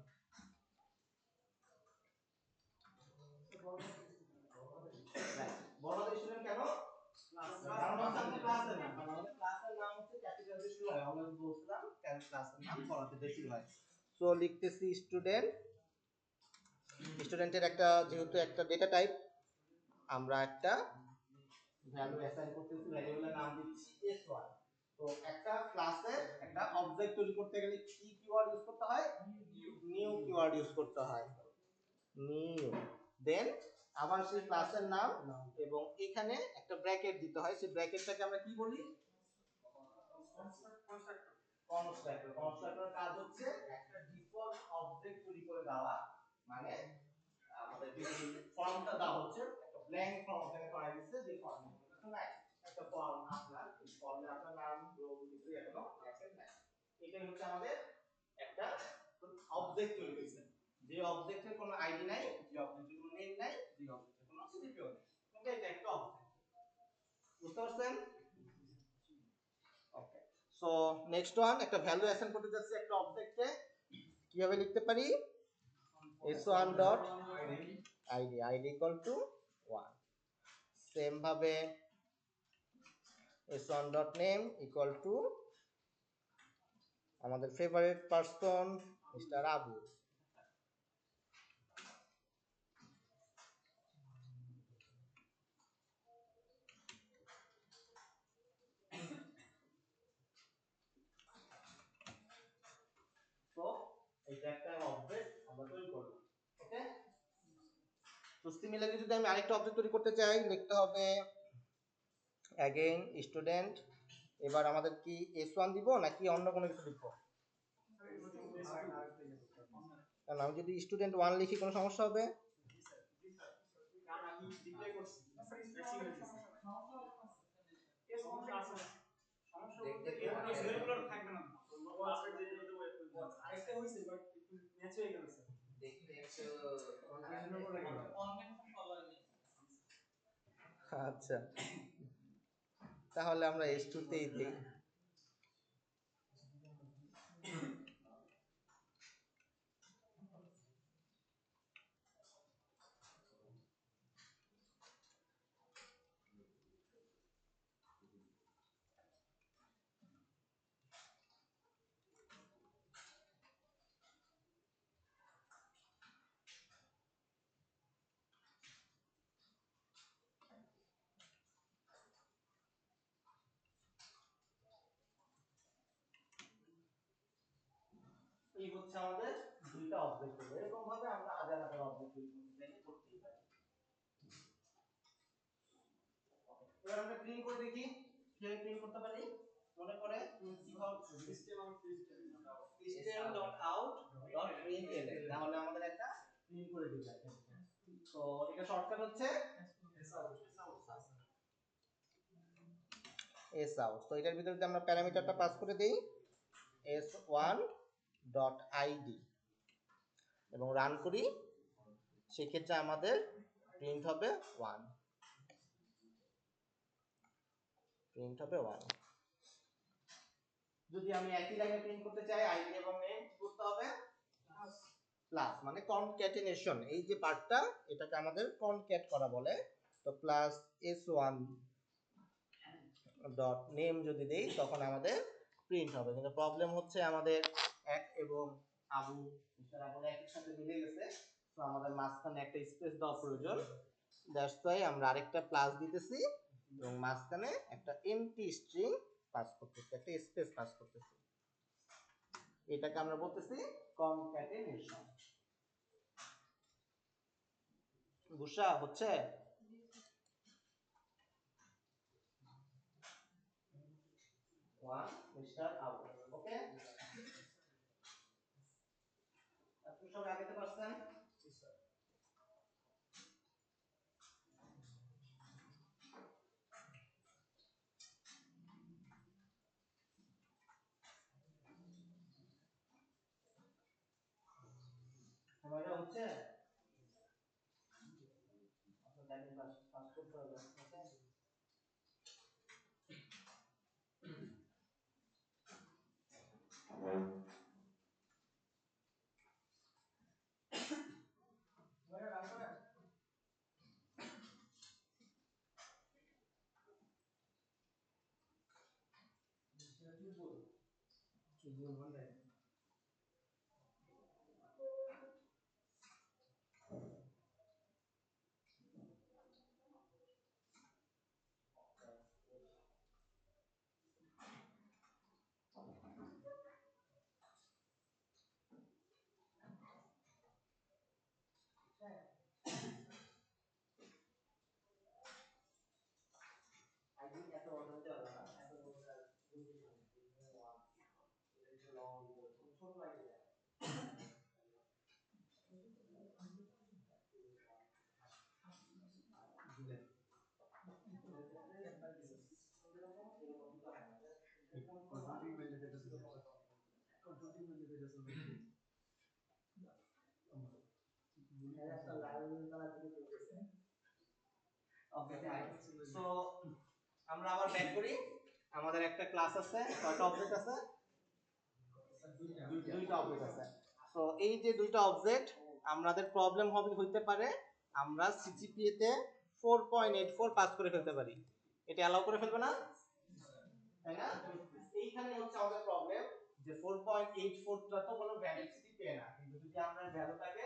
বড় স্টুডেন্ট কেন? কারণ হচ্ছে আমাদের ক্লাসের নাম। আমাদের ক্লাসের নাম হচ্ছে ক্যাপিটাল দিয়ে শুরু হয়। আমরা বলছিলাম কারণ ক্লাসের নাম বড়তে দিয়ে শুরু হয়। সো লিখতেছি স্টুডেন্ট। স্টুডেন্টের একটা যেহেতু একটা ডেটা টাইপ, আমরা একটা ভ্যালু অ্যাসাইন করতেছি, ভ্যারিয়েবলের নাম দিচ্ছি s1। তো একটা ক্লাসের একটা অবজেক্ট তৈরি করতে গেলে কি কিওয়ার্ড ইউজ করতে হয়? নিউ কিওয়ার্ড ইউজ করতে হয়। নিউ। দেন আবার সেই ক্লাসের নাম এবং এখানে একটা ব্র্যাকেট দিতে হয়। সেই ব্র্যাকেটটাকে আমরা কি বলি? কনস্ট্রাক্টর। কনস্ট্রাক্টরের কাজ হচ্ছে একটা ডিফল্ট অবজেক্ট তৈরি করে দেওয়া, মানে আমাদের যে ফর্মটা দেওয়া হচ্ছে একটা ব্ল্যাঙ্ক ফর্ম ওখানে করা দিচ্ছে, যে ফর্মে কিছু নাই, একটা ফর্ম আপনার এই ফর্মে আপনার নাম রোল কিছু এখনো লেখেন নাই। এটাই হচ্ছে আমাদের একটা অবজেক্ট তৈরি হয়েছে, যে অবজেক্টের কোনো আইডি নাই, যে অবজেক্টের কোনো নেম নাই, যে অবজেক্টের কোনো সিপিও নেই, ওকে এটা একটা অবজেক্ট। বুঝতে পারছেন? ওকে। সো নেক্সট ওয়ান, একটা ভ্যালু অ্যাসাইন করতে যাচ্ছি একটা অবজেক্টে। কিভাবে লিখতে পারি? s1 dot id equal to 1। Same ভাবে s1 dot name equal to আমাদের ফেভারিট পারসন মিস্টার আবু। তো এটা একটা অবজেক্ট আমরা তৈরি করলাম, ওকে? তো সিমিলারলি যদি আমি আরেকটা অবজেক্ট তৈরি করতে চাই, লিখতে হবে अगेन স্টুডেন্ট। এবার আমাদের কি s1 দিব নাকি অন্য কোনো কিছু লিখব? কারণ আমি যদি স্টুডেন্ট 1 লিখি কোনো সমস্যা হবে? কারণ আমি ডিপ্লয় করছি সমস্যা সমস্যা বলতে এরকম ভ্যালুগুলো থাকবে না ক্লাসের যে আরেকটা হইছে বাট একটু ম্যাচ হয়ে গেল স্যার দেখতে আচ্ছা, তাহলে আমরা s2 তেই দেই। এই হচ্ছে আমাদের দুইটা অবজেক্ট হলো। এরকম ভাবে আমরা হাজার হাজার অবজেক্ট তৈরি করতে চাইলে করতেই পারি। এবার আমরা প্রিন্ট করে দেখি কিভাবে প্রিন্ট করতে পারি। মনে করে system.out.println, তাহলে আমাদের একটা প্রিন্ট করে দিবে। তো এটা শর্টকাট হচ্ছে sout। তো এটার ভিতরে যদি আমরা প্যারামিটারটা পাস করে দেই s1.id এবং রান করি, সেক্ষেত্রে আমাদের প্রিন্ট হবে 1, প্রিন্ট হবে 1। যদি আমি একই লাইনে প্রিন্ট করতে চাই আইডি এবং নেম, কি করতে হবে? প্লাস, মানে কনক্যাটেনেশন, এই যে পার্টটা এটাকে আমাদের কনক্যাট করা বলে। তো প্লাস s1 ডট নেম যদি দেই তখন আমাদের প্রিন্ট হবে। কিন্তু প্রবলেম হচ্ছে আমাদের এক এবং আবু বলে একই সাথে মিলে গেছে, তো আমাদের মাঝখানে একটা স্পেস দেওয়া প্রয়োজন। দ্যাটস ওয়াই আমরা আরেকটা প্লাস দিতেছি এবং মাঝখানে একটা এমটি স্ট্রিং পাস করতেছি, একটা স্পেস পাস করতেছি। এটাকে আমরা বলতেছি কনক্যাটেনেশন। বুঝা হচ্ছে? মিস্টার আবু, ওকে? আপনি সবাই আগাতে পারছেন? সময়টা হচ্ছে আপনার টাইমিং পাস করতে হবে, ওকে? সময়টা রান করেন। আইডিং এত বড় হতে পারবে না, এত বড় ছোট আইডি দেয়। সো আমরা আবার ব্যাক করি। আমাদের একটা ক্লাস আছে, কয়টা অবজেক্ট আছে? দুইটা অবজেক্ট আছে। তো এই যে দুইটা অবজেক্ট, আমাদের প্রবলেম হইতে পারে আমরা সিজিপিএ তে 4.84 পাস করে ফেলতে পারি। এটা অ্যালাউ করে ফেলবে না, তাই না? এইখানে হচ্ছে আমাদের প্রবলেম যে 4.84 টা তো কোনো ভ্যালিডিটি পেয়ে না, কিন্তু যদি আমরা ভ্যালুটাকে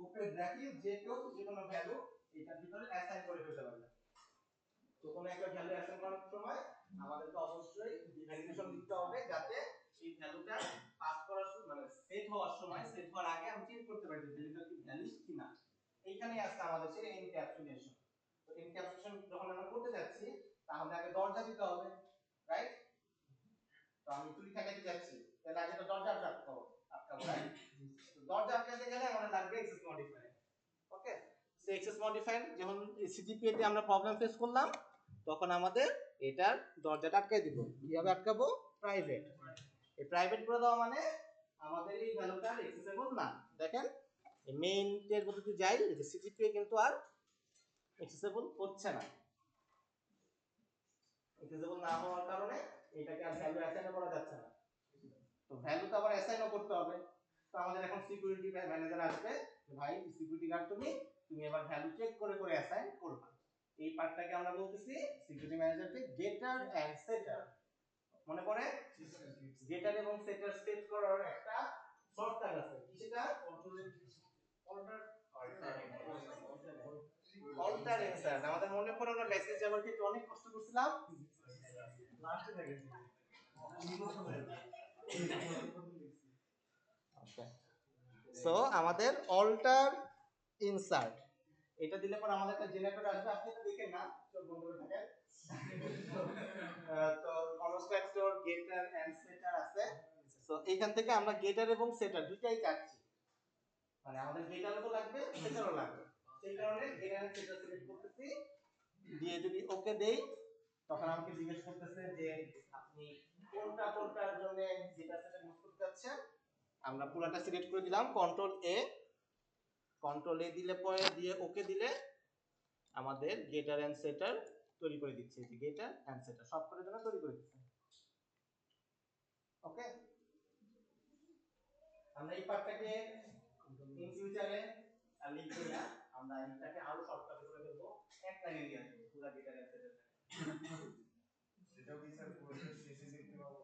উপরে রাখি, যে কেউ যে কোনো ভ্যালু এটার ভিতরে অ্যাসাইন করে ফেলতে পারবে। তো কোনো একটা ভ্যালু অ্যাসাইন করার সময় আমাদেরকে অবশ্যই ভ্যালিডেশন দিতে হবে, যাতে এই ভ্যালুটা পাস করার মানে সেট হওয়ার সময়, সেট হওয়ার আগে আমি চেক করতে পারি যে ভ্যালুটা কি ভ্যালিড কিনা। এইখানেই আছে আমাদের সেই এনক্যাপসুলেশন। তো এনক্যাপসুলেশন যখন আমরা করতে যাচ্ছি, তাহলে আগে দরজা দিতে হবে, রাইট? তো আমি তুলি ঠেকাতে যাচ্ছি, তাহলে আগে তো দরজা আটকাবো, রাইট? তো দরজা আটকাতে গেলে আমাদের লাগবে এক্সেস মডিফায়ার, ওকে? সো এক্সেস মডিফায়ার যখন সিজিপিএ তে আমরা প্রবলেম ফেস করলাম, তখন আমাদের এটার দরজাটা আটকাই দিব। কিভাবে আটকাবো? প্রাইভেট। এই প্রাইভেট করে দেওয়া মানে আমাদের এই ভ্যালুটা অ্যাক্সেসিবল না। দেখেন এই মেইন এর মধ্যে যাই, এই যে সিজিপিএ কিন্তু আর অ্যাক্সেসিবল হচ্ছে না। অ্যাক্সেসিবল না হওয়ার কারণে এটাকে আর ভ্যালু অ্যাসাইন করা যাচ্ছে না। তো ভ্যালু তো আবার অ্যাসাইনও করতে হবে। তো আমাদের এখন সিকিউরিটি ম্যানেজার আসবে, ভাই সিকিউরিটি গার্ড তুমি এবার ভ্যালু চেক করে করে অ্যাসাইন করবা। এই পার্টটাকে আমরা বলতেছি সিকিউরিটি ম্যানেজারকে গেটার এন্ড সেটার। মনে পড়ে? গেটার এবং সেটার সেট করার একটা শর্টকাট আছে, কি সেটা? Alter insert. আমাদের মনে পড়ে আমরা মেসেজ যাবার ক্ষেত্রে অনেক কষ্ট করছিলাম, লাস্টে দেখেছি। ওকে, সো আমাদের অল্টার ইনসার্ট এটা দিলে পর আমাদের একটা জেনারেটর আসবে, আপনি তো দেখেন না, চোখ বন্ধ করে থাকেন। তো কনস্ট্রাক্টর গেটার এন্ড সেটার আছে। সো এখান থেকে আমরা গেটার এবং সেটার দুইটাই চাচ্ছি, মানে আমাদের গেটারও তো লাগবে সেটারও লাগবে, সেই কারণে গেটার এন্ড সেটার সিলেক্ট করতেছি, দিয়ে যদি ওকে দেই তখন আমাকে জিজ্ঞেস করতেছে যে আপনি কোনটার জন্য গেটার সেটার ইউজ করতে চাচ্ছেন। আমরা পুরোটা সিলেক্ট করে দিলাম, কন্ট্রোল এ দিলে পরে দিয়ে ওকে দিলে আমাদের গেটার এন্ড সেটার তৈরি করে দিচ্ছে, যে গেটার এন্ড সেটার সব করার জন্য তৈরি করে দিচ্ছে। ওকে, আমরা এই পার্টটাকে ইন ফিউচারে আর লিখব না, আমরা এটাকে আরো শর্টকাট করে ফেলবো, এক লাইনে দিয়ে আসবো পুরো গেটার এন্ড সেটার। এটাও কি স্যার পুরো সিসি দেখতে পাবো?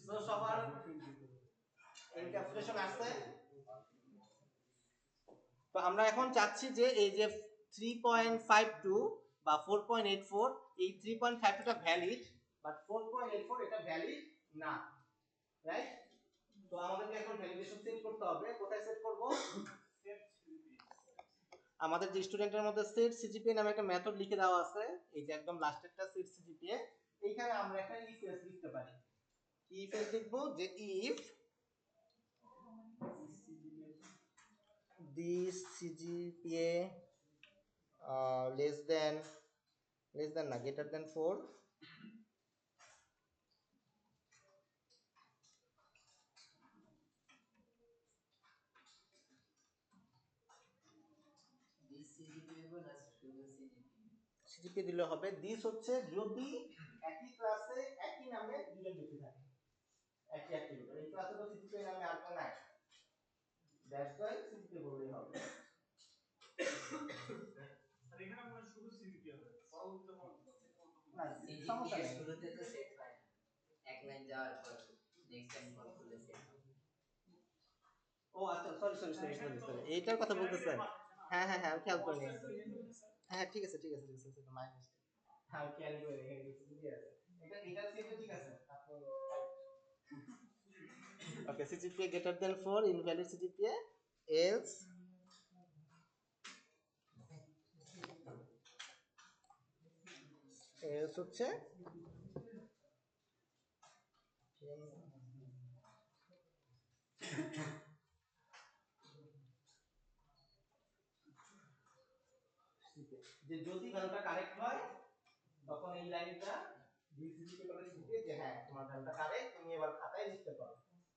তো সবার এনক্যাপসুলেশন আছে। তো আমরা এখন চাচ্ছি যে এই যে 3.52 বা 4.84, এই 3.52 টা ভ্যালিড, বাট 4.84 এটা ভ্যালিড না, রাইট? তো আমাদেরকে এখন ভ্যালিডেশন সেট করতে হবে। কোথায় সেট করব? আমাদের যে স্টুডেন্টের মধ্যে সেট সিজিপিএ নামে একটা মেথড লিখে দেওয়া আছে, এই যে একদম লাস্টেরটা সেট সিজিপিএ, এইখানে আমরা একটা ইফ এলস লিখতে পারি। কি ইফ এলস লিখবো? যে if this CGPA less than না, greater than 4, CGPA দিলে হবে। দিস হচ্ছে যদি একই ক্লাসে একই নামে দুজন ব্যক্তি থাকে, একই অ্যাক্টিভিটি, এই ক্লাসে তো CGPA নামে আর কেউ নাই, দ্যাটস ওয়াই CGPA বললেই হবে। আর এখানে আমরা শুধু সিজিপি হবে, পরবর্তীতে কোনো না, সমস্যা নেই। শুরুতে তো সেট হয় না, এক লাইন যাওয়ার পর নেক্সট টাইম কল করলে সেট হবে। ও আচ্ছা, সরি, এইটার কথা বলতেছেন? হ্যাঁ, আমি খেয়াল করিনি। হ্যাঁ, ঠিক আছে, এটা মাই মিস্টেক। আমি খেয়াল করিনি, এখানে কিছু বুঝি আছে। এটা সেটা ঠিক আছে। ওকে, CGPA greater than 4, invalid CGPA, else হচ্ছে যে যদি ভ্যালুটা কারেক্ট হয় তখন এই লাইনটা ডিসিজিকে করে দিতে যে হ্যাঁ তোমার ভ্যালুটা কারেক্ট, তুমি এবার খাতায় লিখতে পারো।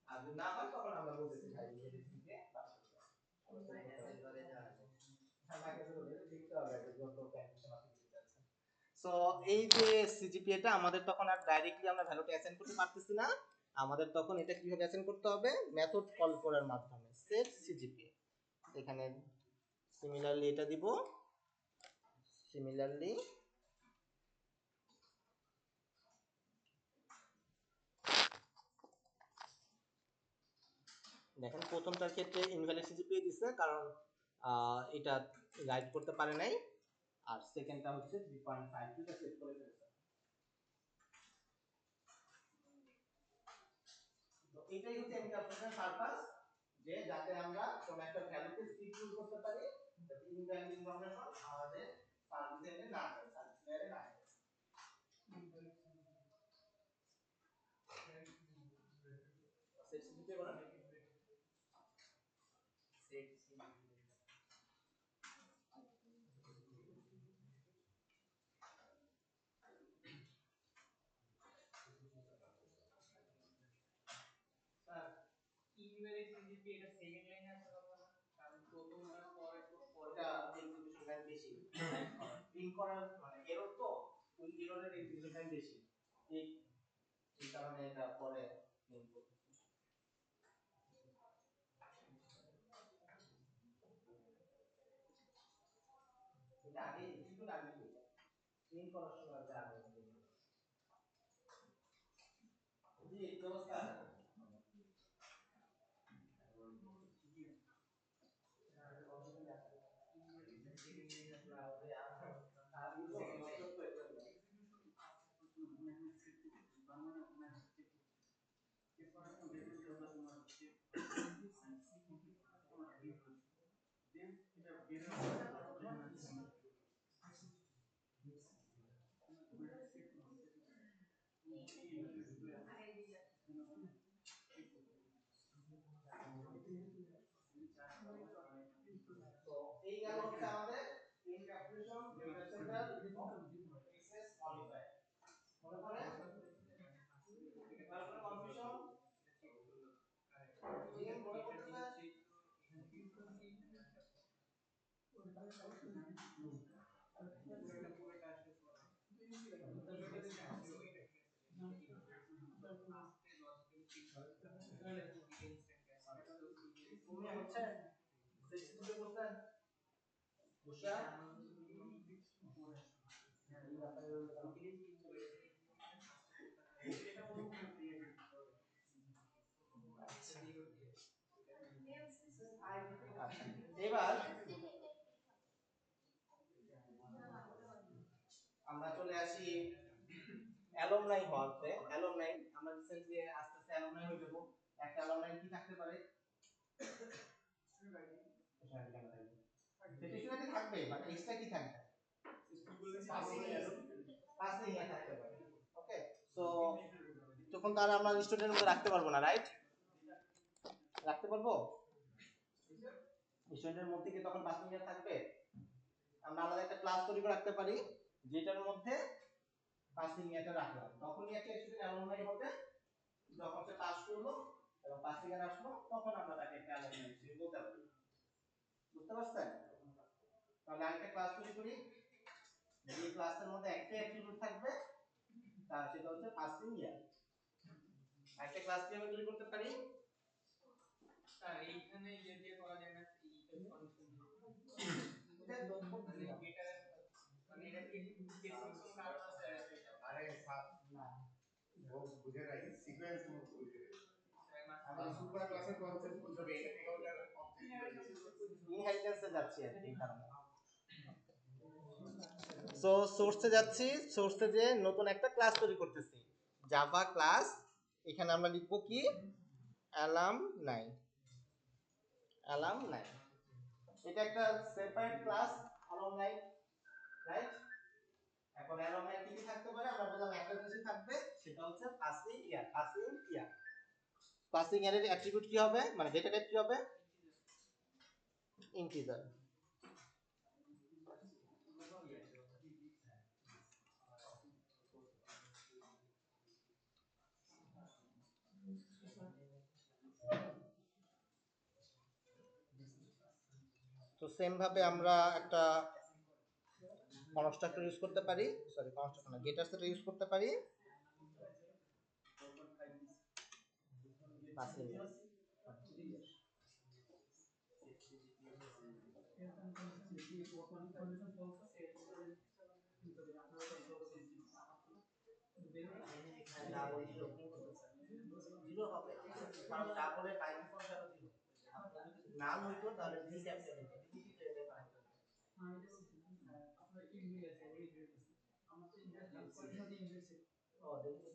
আর যদি না হয় তখন আমরা বলতেছি ভাই এই ডিসিজিকে বাদ করে দাও। মাইনাসের ঘরে যাওয়া যায়। হ্যাঁ, মাইনাসের ঘরে লিখতে হবে যে যত ক্যালকুলেশন আপনি দিতে চাচ্ছেন। সো এই যে সিজিপিএটা আমাদের তখন আর ডাইরেক্টলি আমরা ভ্যালুটা অ্যাসাইন করতে পারতেছি না, আমাদের তখন এটা কিভাবে অ্যাসাইন করতে হবে? মেথড কল করার মাধ্যমে, সেট সিজিপিএ। এখানে সিমিলারলি এটা দিব, সিমিলারলি দেখেন প্রথমটার ক্ষেত্রে ইনভ্যালিড সিজিপিএ দিছে কারণ এটা রাইট করতে পারে নাই, আর সেকেন্ডটা হচ্ছে 3.52 টা সেট করে ফেলছে। তো এটাই হচ্ছে এনক্যাপসুলেশন পারপাস, যে যাতে আমরা কোন একটা ভ্যালুকে সিকিউর করতে পারি, যাতে ইনভ্যালিড ইনফরমেশন আমাদের সার্ভিসে না যায়, সার্ভিস লেয়ারে না যায়। সেট সিজিপিএ বলা সেট ইনভ্যালিড সিজিপিএ এটা সেকেন্ড লাইনে আছে কখনো, কারণ প্রথমটার পরে তো ওটা এক্সিকিউশন টাইম বেশি। প্রিন্ট করার মানে এরর তো ওই এররের এক্সিকিউশন টাইম বেশি, এই এই কারণে এটা পরে প্রিন্ট করতে। এটা আগে এক্সিকিউট আগে প্রিন্ট করার সময় এটা আগে প্রিন্ট করতে। জি কি অবস্থা? তো এই গেল হচ্ছে আমাদের print calculation data centre access modifier. মনে পড়ে? তারপরে কনফিউশন জিএম মনে পড়তেছে? তুমি হচ্ছে 62 বলছেন বুঝা আচ্ছা এবার আমরা চলে আসি অ্যালুমনাই হওয়াতে। অ্যালুমনাই আমরা রিসেন্টলি আস্তে আস্তে অ্যালুমনাই হয়ে যাব। একটা অ্যালুমনাই কি থাকতে পারে? স্ট্যাটিস্টিক্যালি থাকবে বাট এক্সট্রা কি থাকবে? পাসিং এ থাকতে পারে। ওকে সো তখন তার আমরা স্টুডেন্টের মধ্যে রাখতে পারবো না, রাইট? রাখতে পারবো? স্টুডেন্টের মধ্যে কি তখন পাসিং এ থাকবে? আমরা আলাদা একটা ক্লাস তৈরি করে রাখতে পারি যেটার মধ্যে পাসিং এটা রাখলাম। তখনই একটা স্টুডেন্ট অ্যালুমনাই হবে যখন সে পাস করলো এবং পাসিং এর আসলো তখন আমরা তাকে একটা অ্যালুমনাই হিসেবে বলতে পারি। বুঝতে পারছেন? তাহলে আরেকটা ক্লাস তৈরি করি, যে ক্লাসের মধ্যে একটা অ্যাট্রিবিউট থাকবে তার সেটা হচ্ছে পাসিং ইয়ার। একটা ক্লাস কিভাবে তৈরি করতে পারি? স্যার এইখানে ইয়ে দিয়ে করা যায় না, এই ফাংশন এটা মানে এটা মানে এটা কি স্পেসিফিক কোন কারণ আছে? আরে না ও বুঝে নাই সিকোয়েন্স বুঝে আমি সুপার ক্লাসের কনসেপ্ট বুঝবে এটা থেকে ওটার অবজেক্ট ইনহেরিটেন্সে যাচ্ছি আর কি কারণে। সো সোর্সে যাচ্ছি, সোর্সে যে নতুন একটা ক্লাস তৈরি করতেছি জাভা ক্লাস। এখানে আমরা লিখব কি অ্যালামনাই। অ্যালামনাই এটা একটা সেপারেট ক্লাস অ্যালামনাই, রাইট? এখন অ্যালামনাই কি কি থাকতে পারে? আমরা বললাম একটা জিনিস থাকবে সেটা হচ্ছে পাসিং ইয়ার। পাসিং ইয়ার, পাসিং ইয়ারের অ্যাট্রিবিউট কি হবে, মানে ডেটা টাইপ কি হবে? ইন্টিজার। তো সেম ভাবে আমরা একটা কনস্ট্রাক্টর ইউজ করতে পারি, সরি কনস্ট্রাক্টর না, গেটার সেট ইউজ করতে পারি পাসিং ইয়ার। ডাবল জিরো হবে কারণ ডাবলের বাইনারি ফর্ম ছাড়া জিরো। নাল হইতো তাহলে ডি ক্যাপিটাল হতো, ডি ক্যাপিটাল বানাইতো। ও দেখি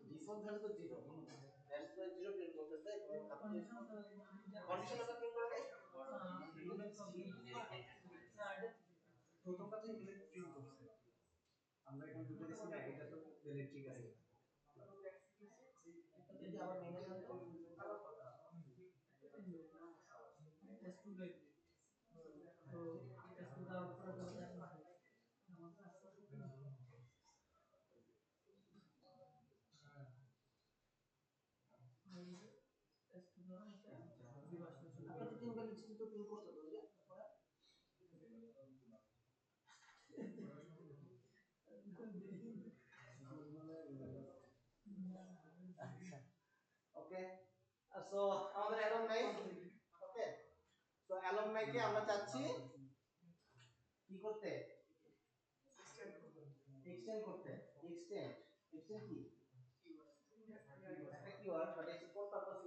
ডিফল্ট ভ্যালু তো 0 দ্যাটস ওয়াই 0 প্রিন্ট করতেছে এবং আপনি কন্ডিশনালটা প্রিন্ট করে নেই প্রথম কথা এখানে প্রিন্ট করছে আমরা এখানে দুটো দিছি না এটা তো ইলেকট্রিক আছে যদি আবার মেনে নেন তো আপনি তো তিন ভ্যালু তো প্রিন্ট করতে তো যে ওকে সো আমাদের অ্যালুমনাই ওকে সো অ্যালুমনাইকে আমরা চাচ্ছি কি করতে এক্সটেন্ড করতে এক্সটেন্ড এক্সটেন্ড কি একটা কিওয়ার্ড বাট এটা কোন পারপাস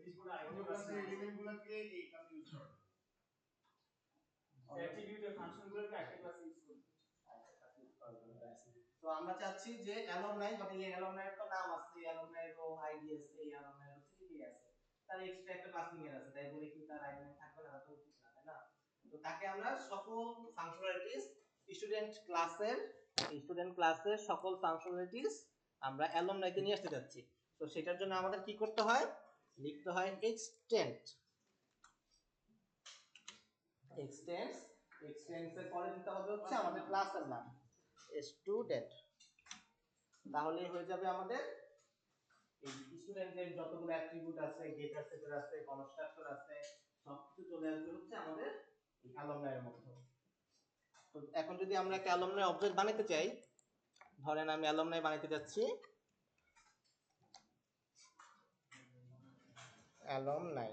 ইউজ করা হয় অন্য ক্লাসের এলিমেন্টগুলোকে এই ক্লাসে ইউজ করা অ্যাট্রিবিউট এর ফাংশনগুলোকে একটা ক্লাসে ইউজ করব তো আমরা চাচ্ছি যে অ্যালুমনাই বাট এই অ্যালুমনাইয়ের তো নাম আছে অ্যালুমনাইয়ের রো আইডি আছে অ্যালুমনাইয়ের সিডি আছে তার এক্সট্রা একটা ক্লাস নেম আছে তাই বলে কি তার আইডি থাকবে না তো উচিত না তাই না তো তাকে আমরা সকল ফাংশনালিটিস স্টুডেন্ট ক্লাসের সকল ফাংশনালিটিস আমরা অ্যালুমনাইতে নিয়ে আসতে যাচ্ছি তো সেটার জন্য আমাদের কি করতে হয় লিখতে হয় এক্সটেন্ড এক্সটেন্ডের পরে দিতে হবে হচ্ছে আমাদের ক্লাসের নাম স্টুডেন্ট তাহলে হয়ে যাবে আমাদের এই স্টুডেন্টের যতগুলো অ্যাট্রিবিউট আছে গেটার সেটার আছে কনস্ট্রাক্টর আছে সবকিছু চলে আসবে হচ্ছে আমাদের এই অ্যালুমনাইয়ের মধ্যে তো এখন যদি আমরা একটা অ্যালুমনাই অবজেক্ট বানাতে চাই ধরেন আমি অ্যালুমনাই বানাতে যাচ্ছি alumni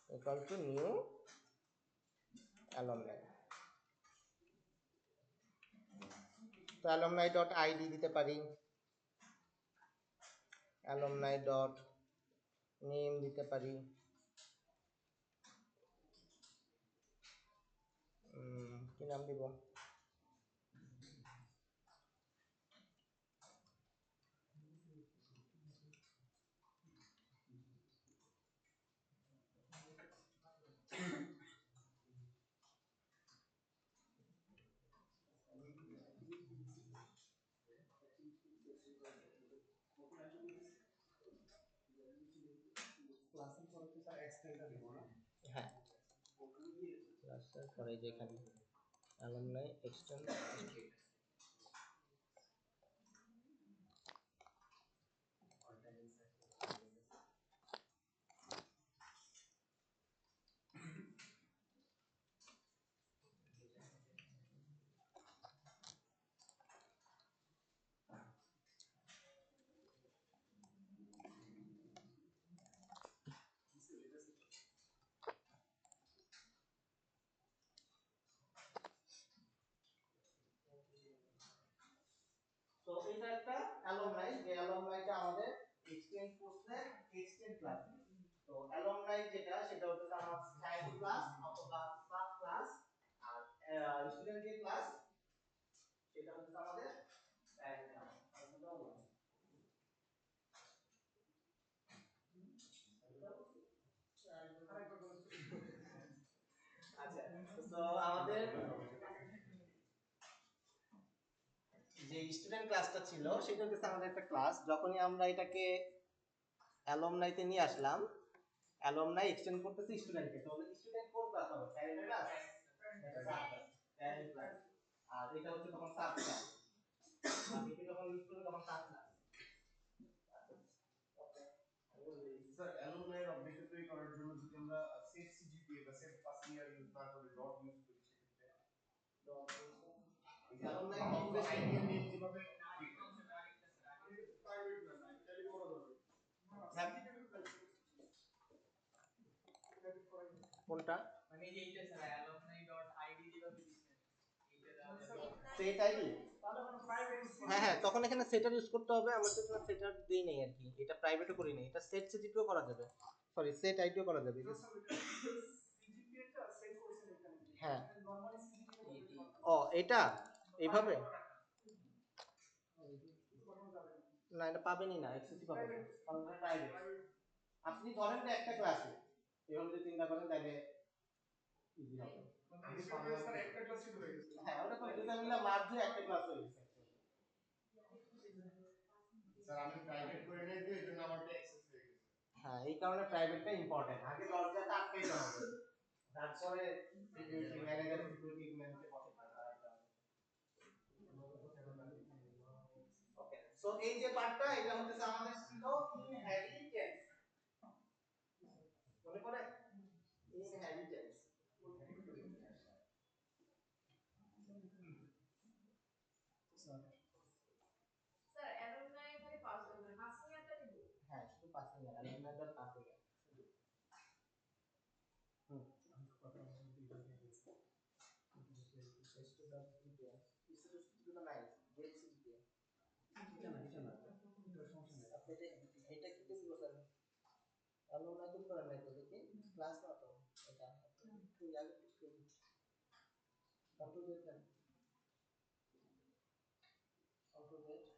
equal to new alumni তো alumni dot id দিতে পারি alumni dot name দিতে পারি কি নাম দিব ক্লাসের পরে তো স্যার এক্সটেন্ডটা দিব না হ্যাঁ ক্লাসের পরে যেখানে alumni extend তো এটা একটা অ্যালুমনাই যে অ্যালুমনাইটা আমাদের এক্সটেন্ড করছে এক্সটেন্ড ক্লাস তো অ্যালুমনাই যেটা সেটা হচ্ছে আমার চাইল্ড ক্লাস অথবা সাব ক্লাস আর স্টুডেন্ট যে ক্লাস সেটা হচ্ছে আমাদের প্যারেন্ট ক্লাস আচ্ছা তো আমাদের যে স্টুডেন্ট ক্লাসটা ছিল সেটা হচ্ছে আমাদের একটা ক্লাস যখনই আমরা এটাকে অ্যালুমনাইতে নিয়ে আসলাম অ্যালুমনাই এক্সটেন্ড করতেছি স্টুডেন্টকে তো স্টুডেন্ট কোন ক্লাস হবে প্যারেন্ট ক্লাস প্যারেন্ট ক্লাস, আর এটা হচ্ছে তখন সাব ক্লাস। আমি কি যখন ইউজ করব তখন sub class. Sir alumni object তৈরি করার জন্য যদি আমরা সেট সিজিপিএ বা সেট পাসিং ইয়ার ইউজ না করে ডট ইউজ করি সেক্ষেত্রে অ্যালুমনাই আইডিয়া নেম যেভাবে প্রাইভেট না চাইলে করা যাবে কোনটা মানে এই যে এইটা স্যার alumni.id যেভাবে দিচ্ছেন এইটা দেওয়া যাবে সেট আইডি? তাহলে কোনো প্রাইভেট হ্যাঁ হ্যাঁ, তখন এখানে সেটার ইউজ করতে হবে। আমরা তো এখানে সেটার দেই নাই আর কি, এটা প্রাইভেটও করি নাই। এটা সেট সিজিপিও করা যাবে, সরি সেট আইডিও করা যাবে। সিজিপিএটা সেট করছেন এখানে হ্যাঁ, নরমালি সিজিপিএ ও এটা এইভাবে না, এটা পাবেনই না, এক্সেসই পাবেন না, কারণ এটা প্রাইভেট। আপনি ধরেন যে একটা ক্লাসে এভাবে যদি চিন্তা করেন তাহলে ইজি হবে। আমি স্যার একটা ক্লাসই হয়ে গেছে হ্যাঁ, ওটা তো দুটো মিলে মার্জ হয়ে একটা ক্লাস হয়ে গেছে। স্যার আমি প্রাইভেট করে নেই তো এজন্য আমারটা অ্যাক্সেস হয়ে গেছে। হ্যাঁ, এই কারণে প্রাইভেটটা ইম্পর্টেন্ট। আগে দরজাটা আটকাইতে হবে, তারপরে সিকিউরিটি ম্যানেজার সিকিউরিটি ম্যানেজে বসে থাকা। ওকে, সো এই যে পার্টটা এটা হচ্ছে আমাদের ছিল ইনহেরিটেন্স। মনে পড়ে ইনহেরিটেন্স? স্যার অ্যালুমনাই খালি পাস করবে, পাসিং ইয়ারটা নিব। হ্যাঁ, শুধু পাসিং ইয়ার, অ্যালুমনাইটার পাসিং ইয়ার। হুম, স্টুডেন্ট নাই গেট সিজিপিএ। এটা কি দিব স্যার? অ্যালুমনাই তো করে নাই তো, দেখি ক্লাস না তো এটা একটু আগে কন্ট্রোল জেড দেন, কন্ট্রোল জেড দেন,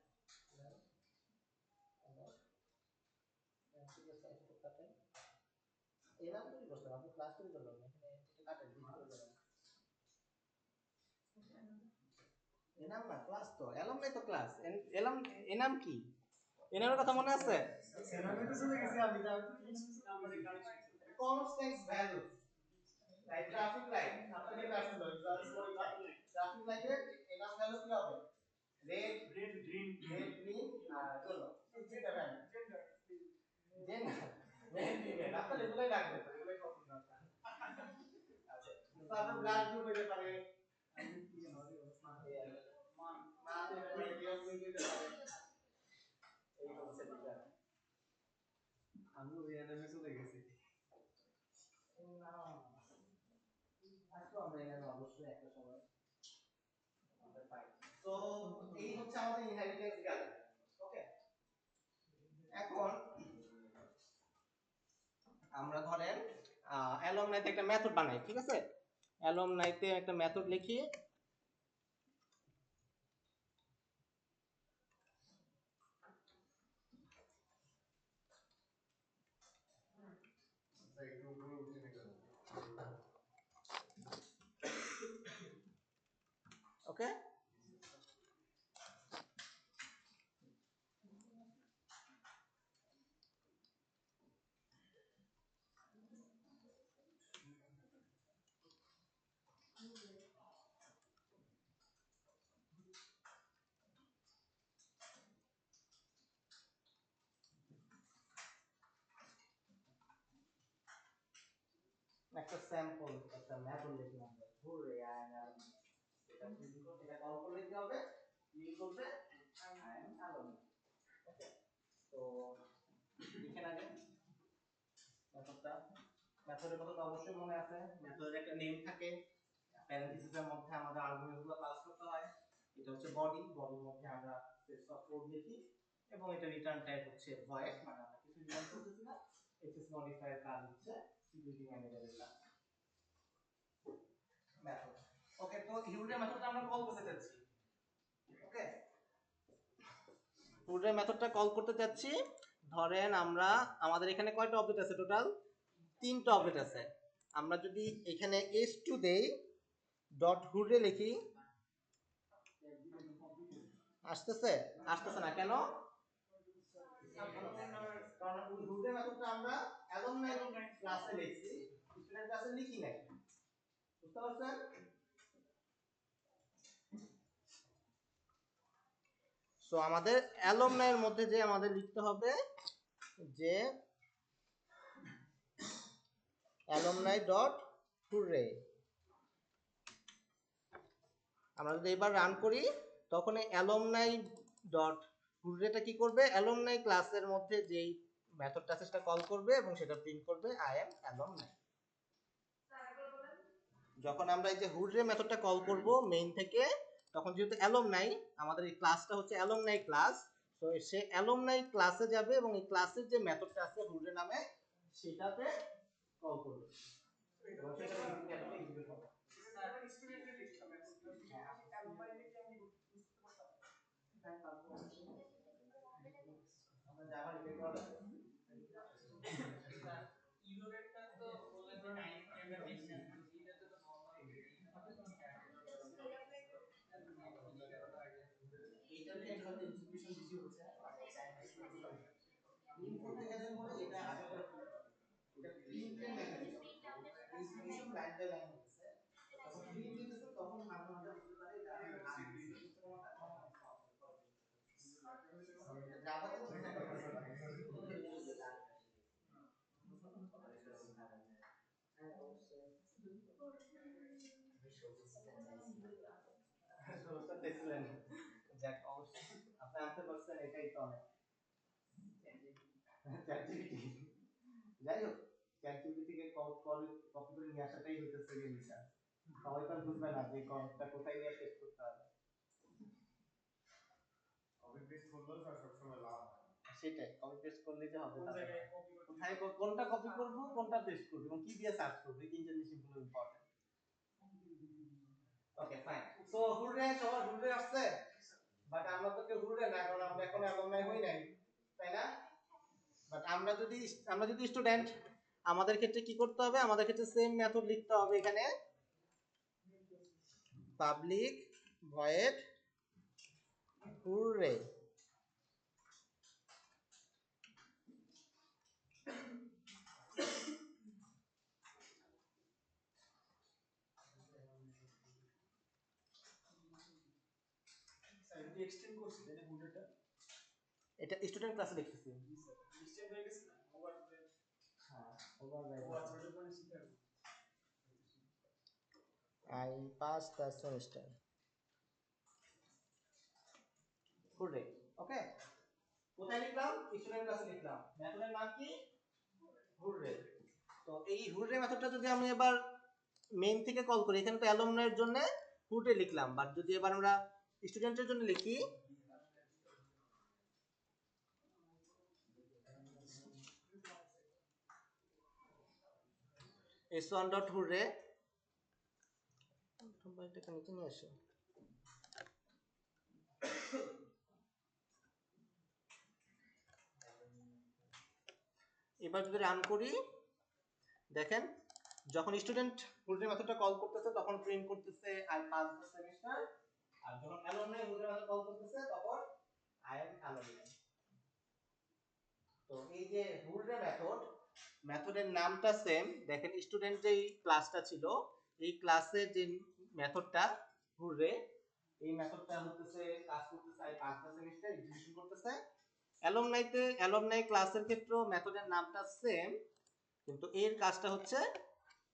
ঠিক আছে, এটা কাটেন। এরাম তৈরি করছেন আপনি, ক্লাস তৈরি করবেন না, এখানে এটা কাটেন, ডিলিট করে দেবেন। এনাম না, ক্লাস তো অ্যালুমনাই তো ক্লাস। এনাম কি? এনামের কথা মনে আছে? স্যার আমি তো চলে গেছি আমি তাও তো আমাদের connection constant value like traffic light, আপনাদের ক্লাসে হলো ট্রাফিক লাইটের এনাম ভ্যালু কি হবে? রেড গ্রিন আর চলো তিনটা ভ্যালু জেন্ডার মেল ফিমেল, আপনারা এগুলাই রাখবেন, এগুলাই কপি দরকার। আচ্ছা, তারপর ব্লাড গ্রুপ হতে পারে, মা তো পারে, ডিওক্সিন হতে পারে। এই হচ্ছে বিষয়। আমি ওই এনএমএ চলে গেছি। আজকে আমরা এখানে অবশ্যই একটা সময় আমরা পাই। তো এই হচ্ছে আমাদের ইনহেরিটেন্স গেল। ওকে, এখন আমরা ধরেন অ্যালুমনাইতে একটা মেথড বানাই, ঠিক আছে? অ্যালুমনাইতে একটা মেথড লিখি, স্যার একটু উপরে উঠে নেবেন। ওকে? একটা স্যাম্পল, একটা মেথড লিখলাম, ঘুরে এটা কল করলে কি হবে? কি করবে? I am alumni. ওকে, তো লিখে আগে মেথডটা। মেথডের কথা তো অবশ্যই মনে আছে, মেথডের একটা নেম থাকে, প্যারেনথেসিসের মধ্যে আমাদের আর্গুমেন্টগুলো পাস করতে হয়। এটা হচ্ছে বডি, বডির মধ্যে আমরা সেটস অফ কোড লিখি, এবং এটা রিটার্ন টাইপ হচ্ছে ভয়েড, মানে আমরা কিছু রিটার্ন করতেছি না। এসএস মডিফায়ার কাজ হচ্ছে সিকিউরিটি ম্যানেজারের কাজ। মেথড, ওকে, তো হিউরের মেথডটা আমরা কল করতে যাচ্ছি। ওকে, হিউরের মেথডটা কল করতে যাচ্ছি। ধরেন আমরা, আমাদের এখানে কয়টা অবজেক্ট আছে টোটাল? 3টা অবজেক্ট আছে। আমরা যদি এখানে s2 দেই, ডট হুডে লিখি, আসতেছে? আসতেছে না কেন? কারণ হুডে মেথডটা আমরা অ্যালুমনাই ক্লাসে লিখছি, স্টুডেন্ট ক্লাসে লিখি নাই। বুঝতে পারছেন? সো আমাদের অ্যালুমনাইয়ের মধ্যে যে আমাদের লিখতে হবে যে অ্যালুমনাই ডট হুররে। আমরা যদি এবার রান করি তখন এই অ্যালুমনাই ডট হুররেটা কি করবে, অ্যালুমনাই ক্লাসের মধ্যে যেই মেথডটা আছে সেটা কল করবে এবং সেটা প্রিন্ট করবে আই এম অ্যালুমনাই। যখন আমরা এই যে হুররে মেথডটা কল করব মেইন থেকে, তখন যেহেতু অ্যালুমনাই, আমাদের এই ক্লাসটা হচ্ছে অ্যালুমনাই ক্লাস, তো সে অ্যালুমনাই ক্লাসে যাবে এবং এই ক্লাসের যে মেথডটা আছে হুররে নামে সেটাতে কল করবে এবং সেটাতে এক্সিকিউট হবে। স্টুডেন্টের লিস্ট হবে অ্যালুমনাই লিখে আমি বুঝতে পারতাম। আমরা জাভা লিখে করা লাগে। ইউরোরেটটা তো বললেন যে টাইম ফ্রেমের বেশি, এটাতে তো নরমাল এইটার এটা হচ্ছে এক্সিকিউশন বেশি হচ্ছে, প্রিন্ট করতে গেলে পরে এটা আগে করে এটা প্রিন্টের mechanism, execution line by line হচ্ছে। তখন প্রিন্ট দিতেছে তখন মাঝে মাঝে বুঝতে পারে এটা জাভাতে দেখছিলেন যাক অবশ্যই আপনি আনসার করছেন, এটাই তো অনেক। যাই হোক চ্যাটজিপিটি থেকে কপি করে নিয়ে আসাটাই হইতেছে গিয়ে বিষয়। সবাই তো বুঝবে না যে কোডটা কোথায় গিয়ে পেস্ট করতে হবে। কপি পেস্ট করলেও স্যার সবসময় লাভ হয়। সেটাই কপি পেস্ট করলে যে হবে কোন তা না। জায়গায় কপি করতে কোথায় কোনটা কপি করব কোনটা পেস্ট করব এবং কি দিয়ে সার্চ করব, এই তিনটা জিনিস খুব important. Okay fine. So hurray সবার হুররে আসছে, বাট আমরা তো কেউ হুররে না, কারণ আমরা এখন অ্যালুমনাই হই নাই, তাই না? বাট আমরা যদি স্টুডেন্ট, আমাদের ক্ষেত্রে কি করতে হবে, আমাদের ক্ষেত্রে সেম মেথড লিখতে হবে এখানে, পাবলিক ভয়েড হুররে। স্যার এটা এক্সটেন্ড করছি তাই না হুডারটা? এটা স্টুডেন্ট ক্লাসে লিখতেছি। এক্সটেন্ড হয়ে গেছে না ওভার হ্যাঁ ওভার রাইট। ও আচ্ছা ওটা পরে শিখতে হবে। I passed the semester. Hurray. Okay, কোথায় লিখলাম? স্টুডেন্ট ক্লাসে লিখলাম। মেথডের নাম কি? হুররে। তো এই হুররে মেথডটা যদি আমি এবার মেইন থেকে কল করি, এখানে তো অ্যালুমনাইয়ের জন্য হুররে লিখলাম, বাট যদি এবার আমরা স্টুডেন্টের জন্য লিখি s1.hurray, মোবাইলটাকে নিচে নিয়ে আসো। এবার যদি রান করি দেখেন, যখন স্টুডেন্ট হুররে মেথডটা কল করতেছে তখন প্রিন্ট করতেছে আই পাস দ্য সেমিস্টার, আর যখন অ্যালুমনাই হুররে মেথড কল করতেছে তখন আই এম অ্যালুমনাই। তো এই যে হুররে মেথডের নামটা সেম, দেখেন স্টুডেন্ট যেই ক্লাসটা ছিল এই ক্লাসের যে মেথডটা হুররে, এই মেথডটা হচ্ছে কাজ করতেছে I pass the semester, execution করতেছে। অ্যালুমনাই ক্লাসের ক্ষেত্রেও মেথডের নামটা সেম, কিন্তু এর কাজটা হচ্ছে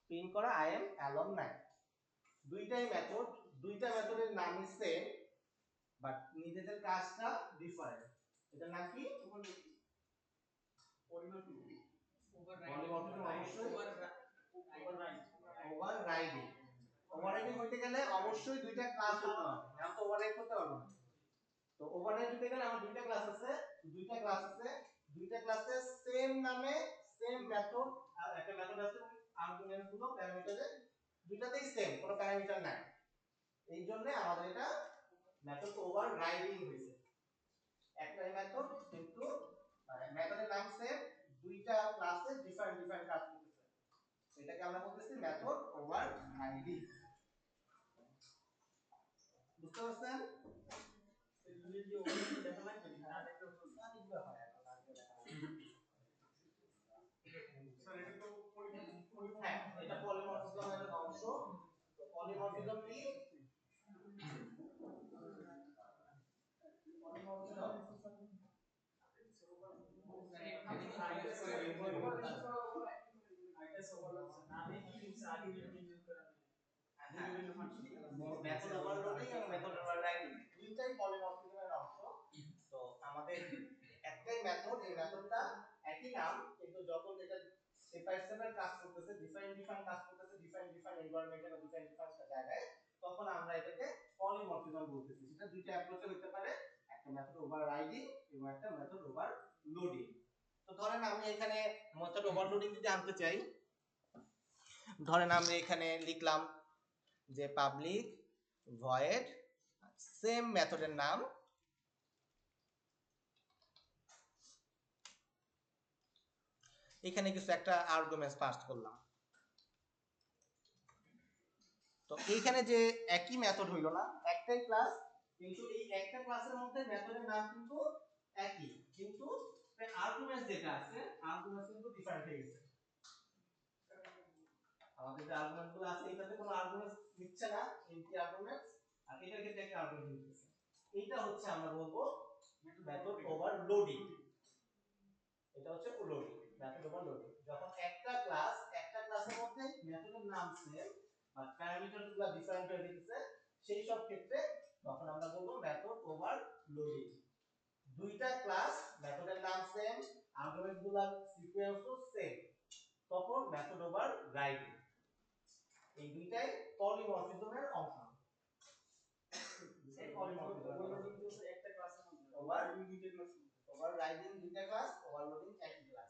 প্রিন্ট করা আই এম অ্যালুমনাই। দুইটা মেথডের নামই সেম, বাট নিজেদের কাজটা ডিফারেন্ট। এটার নাম কি? ওভাররাইডিং হইতে গেলে অবশ্যই দুইটা ক্লাস হতে হবে, নাম তো ওভাররাইড করতে পারবো না। তো ওভাররাইড হইতে গেলে আমার দুইটা ক্লাস আছে, দুইটা ক্লাসে সেম নামে সেম মেথড, আর একটা মেথড আছে আর্গুমেন্ট গুলো প্যারামিটারে দুইটাতেই সেম, কোনো প্যারামিটার নাই। এই জন্য আমাদের এটা মেথড ওভাররাইডিং হইছে। একটাই মেথড কিন্তু মেথডের নাম সেম, দুইটা ক্লাসে ডিফারেন্ট কাজ করতেছে, এটাকে আমরা বলতেছি মেথড ওভাররাইডিং। বুঝতে পারছেন? ইমেল দিয়ে ওভাররাইড দেখা লাগবে না, আর একটা হলো স্যার এটা তো হ্যাঁ, এটা পলিমরফিজমের একটা অংশ। তো পলিমরফিজম কি? পলিমরফিজম আমি কি লিখছি আর্গুমেন্ট ইউজ করে বিভিন্ন ফাংশন মেথড ওভারলোডিং এবং মেথড ওভাররাইডিং দুইটাই পলিমরফিজমের অংশ। তো আমাদের একটাই মেথড, এই মেথডটা একই নাম, কিন্তু যখন এটা স্টেপ বাই স্টেপ কাজ করতেছে, ডিফাইন কাজ করতেছে ডিফাইন এনভায়রনমেন্টে বা ডিফাইন জায়গায়, তখন আমরা এটাকে পলিমরফিজম বলতেছি। সেটা দুইটা অ্যাপ্রোচে হতে পারে, একটা মেথড ওভাররাইডিং এবং একটা মেথড ওভারলোডিং। তো ধরেন আমি এখানে মেথড ওভারলোডিং যদি আনতে চাই, ধরেন আমরা এখানে লিখলাম যে পাবলিক ভয়েড সেম মেথডের নাম এখানে কিছু একটা আর্গুমেন্টস পাস করলাম। তো এইখানে যে একই মেথড হইল না, একটাই ক্লাস, কিন্তু এই একটা ক্লাসের মধ্যে মেথডের নাম কিন্তু একই, কিন্তু আর্গুমেন্টস যেটা আছে আর্গুমেন্টস কিন্তু ডিফারেন্ট হয়ে গেছে। আমাদের যে আর্গুমেন্টগুলো আছে এটাতে কোনো আর্গুমেন্টস নিচ্ছে না, এমটি আর্গুমেন্টস, আর এটার ক্ষেত্রে একটা আর্গুমেন্ট নিচ্ছে। এইটা হচ্ছে আমরা বলবো মেথড ওভারলোডিং। এটা হচ্ছে লোডিং, মেথড ওভারলোডিং। যখন একটা ক্লাসের মধ্যে মেথডের নাম সেম বাট প্যারামিটারগুলো ডিফারেন্ট হয়ে গেছে, সেই সব ক্ষেত্রে তখন আমরা বলবো মেথড ওভারলোডিং। দুইটা ক্লাস মেথডের নাম সেম, আর্গুমেন্টগুলো সিকোয়েন্সও সেম, তখন মেথড ওভাররাইডিং। এই দুইটাই পলিমরফিজমের অংশ। এই পলিমরফিজম একটা ক্লাসের মধ্যে ওভাররাইডিং দুইটা ক্লাস, ওভারলোডিং একই ক্লাস।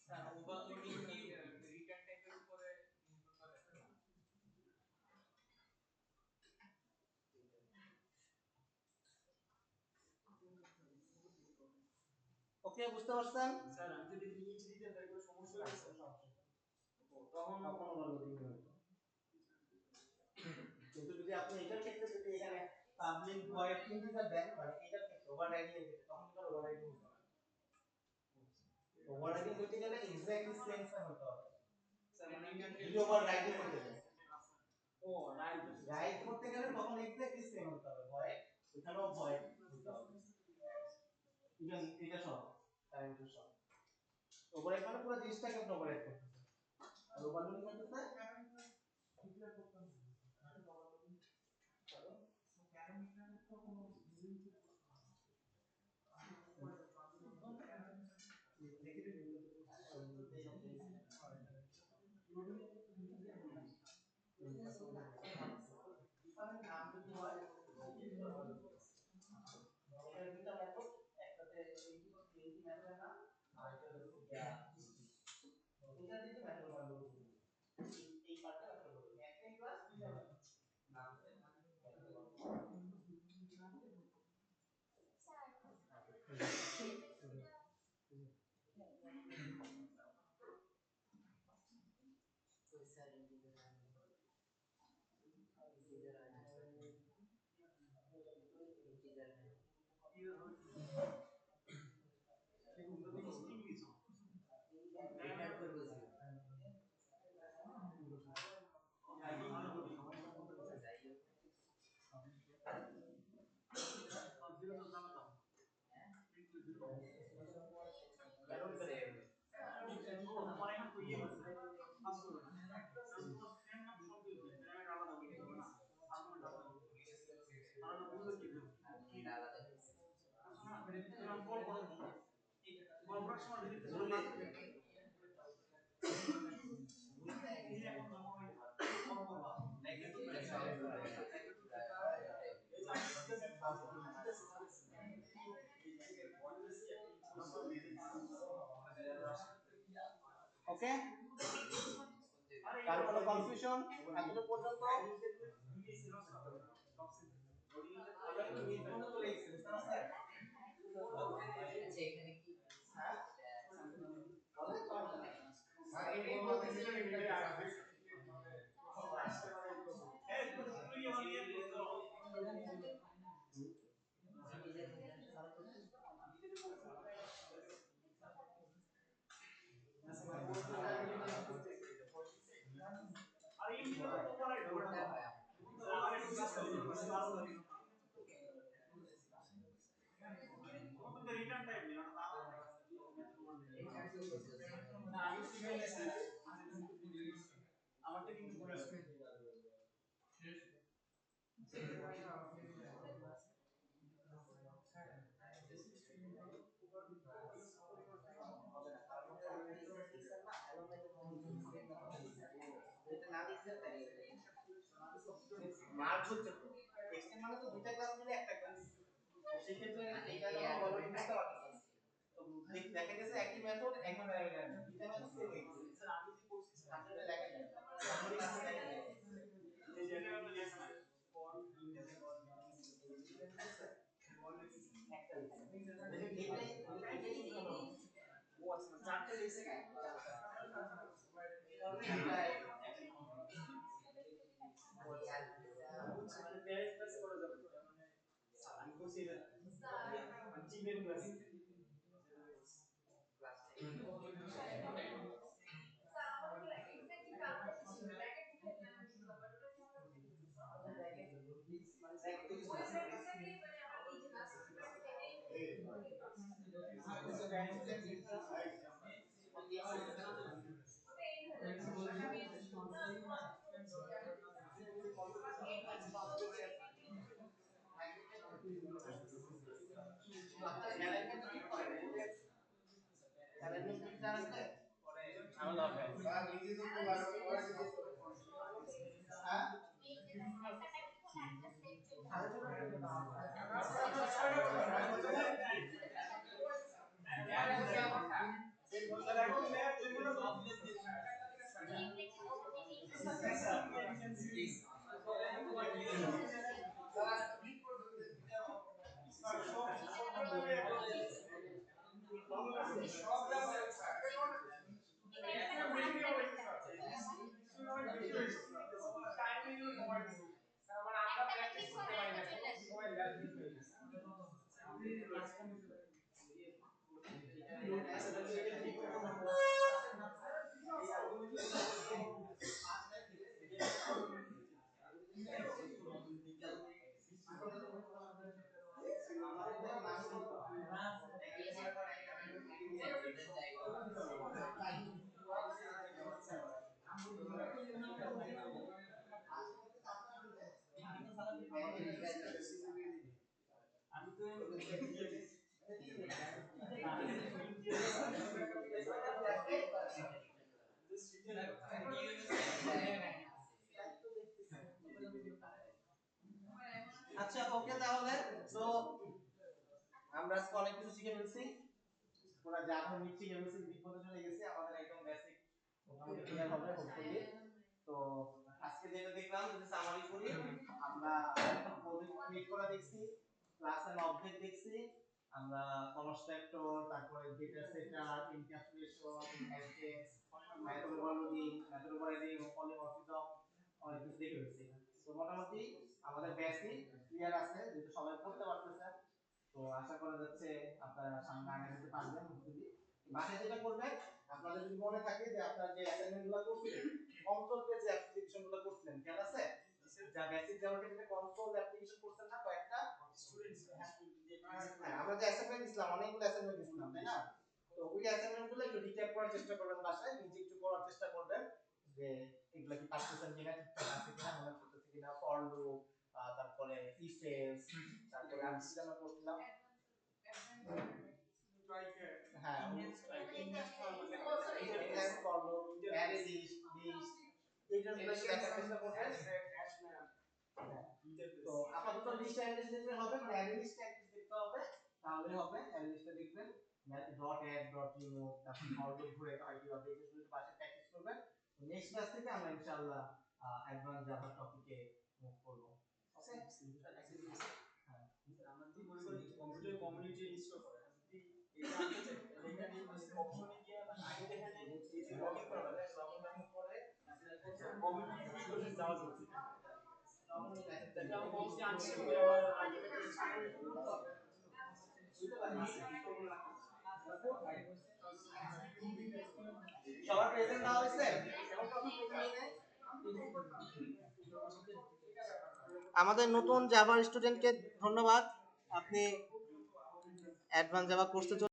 স্যার ওভারলোডিং কি রিটার্ন টাইপের উপরে নির্ভর করে? ওকে, বুঝতে পারছেন? স্যার আমি যদি লিমিট দিতে তাই কোনো সমস্যা হচ্ছে তখন ওভারলোডিং হবে। কিন্তু যদি আপনি এটার ক্ষেত্রে যদি এখানে পাবলিক ভয়েড ইন্টিজার দেন, মানে এটার ক্ষেত্রে ওভাররাইডিং এর ক্ষেত্রে, তখন কিন্তু ওভাররাইডিং হবে না। ওভাররাইডিং করতে গেলে এক্স্যাক্টলি সেম হতে হবে। স্যার মানে রিটার্ন যদি ওভাররাইডিং করতে গেলে, ও রাইট রাইট করতে গেলে তখন এক্স্যাক্টলি সেম হতে হবে, ভয়েড এখানেও ভয়েড হতে হবে। এটা সহ প্যারামিটার সহ ওভাররাইড মানে পুরো জিনিসটাকে আপনি ওভাররাইড করতেছেন। আর ওভারলোডিং করতেছে ডিক্লেয়ার করতে হবে। ওকে, কার কোনো কনফিউশন এতটুকু পর্যন্ত? আমরা কিন্তু এই পর্যন্ত লিখছি, বুঝতে পারছেন? আচ্ছা এখানে কি হ্যাঁ বলেন সমস্যা নাই। রিটার্ন টাইপ নেই ওটা এখানে মার্জ হচ্ছে তো এক্সটেন্ড মানে তো দুইটা ক্লাস মিলে একটা ক্লাস সেই ক্ষেত্রে এটা ভালো বুঝতে পারতেছেন তো দেখা গেছে একই মেথড একই প্যারামিটার দুইটা মেথড সেম হয়েছে স্যার আমি যে কোর্স আপনাদের লেখা যায় আমার ক্লাসে লেখা যায় এই যে এটা আমরা লেখা নাই ফর ইন্ডেক্স ফর ও আচ্ছা চারটে লিখছে কেন প্যারেন্ট ক্লাস করা যাবে মানে আমি বলছি এটা মানে চিলড্রেন ক্লাস আমি তো আচ্ছা ওকে তাহলে তো আমরা আজকে অনেক কিছু শিখে ফেলছি পুরো জাভা মিট শিখে ফেলছি বিপদে চলে গেছে আমাদের একদম বেসিক মোটামুটি ক্লিয়ার হবে হোপফুলি তো আজকে যেটা দেখলাম যদি সামারি করি আমরা প্রজেক্ট ক্রিয়েট করা দেখছি ক্লাস এন্ড অবজেক্ট দেখছি আমরা কনস্ট্রাক্টর তারপরে ডেটা সেটার encapsulation address method overloading method overriding polymorphism অনেক কিছু দেখে ফেলছি তো মোটামুটি আমাদের বেসিক ক্লিয়ার আছে যেটা সবাই করতে পারতেছে তো আশা করা যাচ্ছে আপনারা সামনে আগামীতে পারবেন যদি বাসায় যেটা করবেন আপনাদের যদি মনে থাকে যে আপনারা যে অ্যাসাইনমেন্টগুলো করছিলেন কন্ট্রোল পেজ অ্যাপ্লিকেশনগুলো করছিলেন খেয়াল আছে যা বেসিক জাভাতে যেটা কন্ট্রোল অ্যাপ্লিকেশন করছেন না কয়েকটা স্টুডেন্টস হ্যাঁ আমরা যে অ্যাসাইনমেন্ট দিছিলাম অনেকগুলো অ্যাসাইনমেন্ট দিছিলাম তাই না তো ওই অ্যাসাইনমেন্টগুলো একটু রিক্যাপ করার চেষ্টা করবেন বাসায় নিজে একটু করার চেষ্টা করবেন যে এগুলা কি পারতেছেন কিনা ঠিকঠাক আছে কিনা মনে করতেছে কিনা ফর লুপ তারপরে ইফ এলস তারপরে আমি কি জানা করছিলাম হ্যাঁ index for loop array list এইটার বেশি দেখার চেষ্টা করবেন তো আপাতত লিস্ট অ্যানালিসিস দেখলে হবে মানে অ্যারে লিস্ট অ্যানালিসিস দেখতে হবে তাহলে হবে অ্যারে লিস্টটা দেখবেন ডট অ্যাড ডট রিমুভ তারপর ফর লুপ ঘুরে হয় কিভাবে এই জিনিসগুলো পাশে প্র্যাকটিস করবেন নেক্সট ক্লাস থেকে আমরা ইনশাআল্লাহ অ্যাডভান্স জাভা টপিকে মুভ করব ওকে হ্যাঁ আমরা কি মনে করি কম্পিউটার কমিউনিটি ইনস্টল করে যদি এটা আনতে চাই তাহলে এখানে অপশনে গিয়ে আগে দেখা যায় এই যে লগইন করা হবে লগইন করে কমিউনিটি ইনস্টলে যাওয়া যাবে যেটা মোস্টলি আনছি আমার সবার প্রেজেন্ট দেওয়া হয়েছে আমাদের নতুন জাভা স্টুডেন্টকে ধন্যবাদ আপনি অ্যাডভান্স জাভা কোর্সে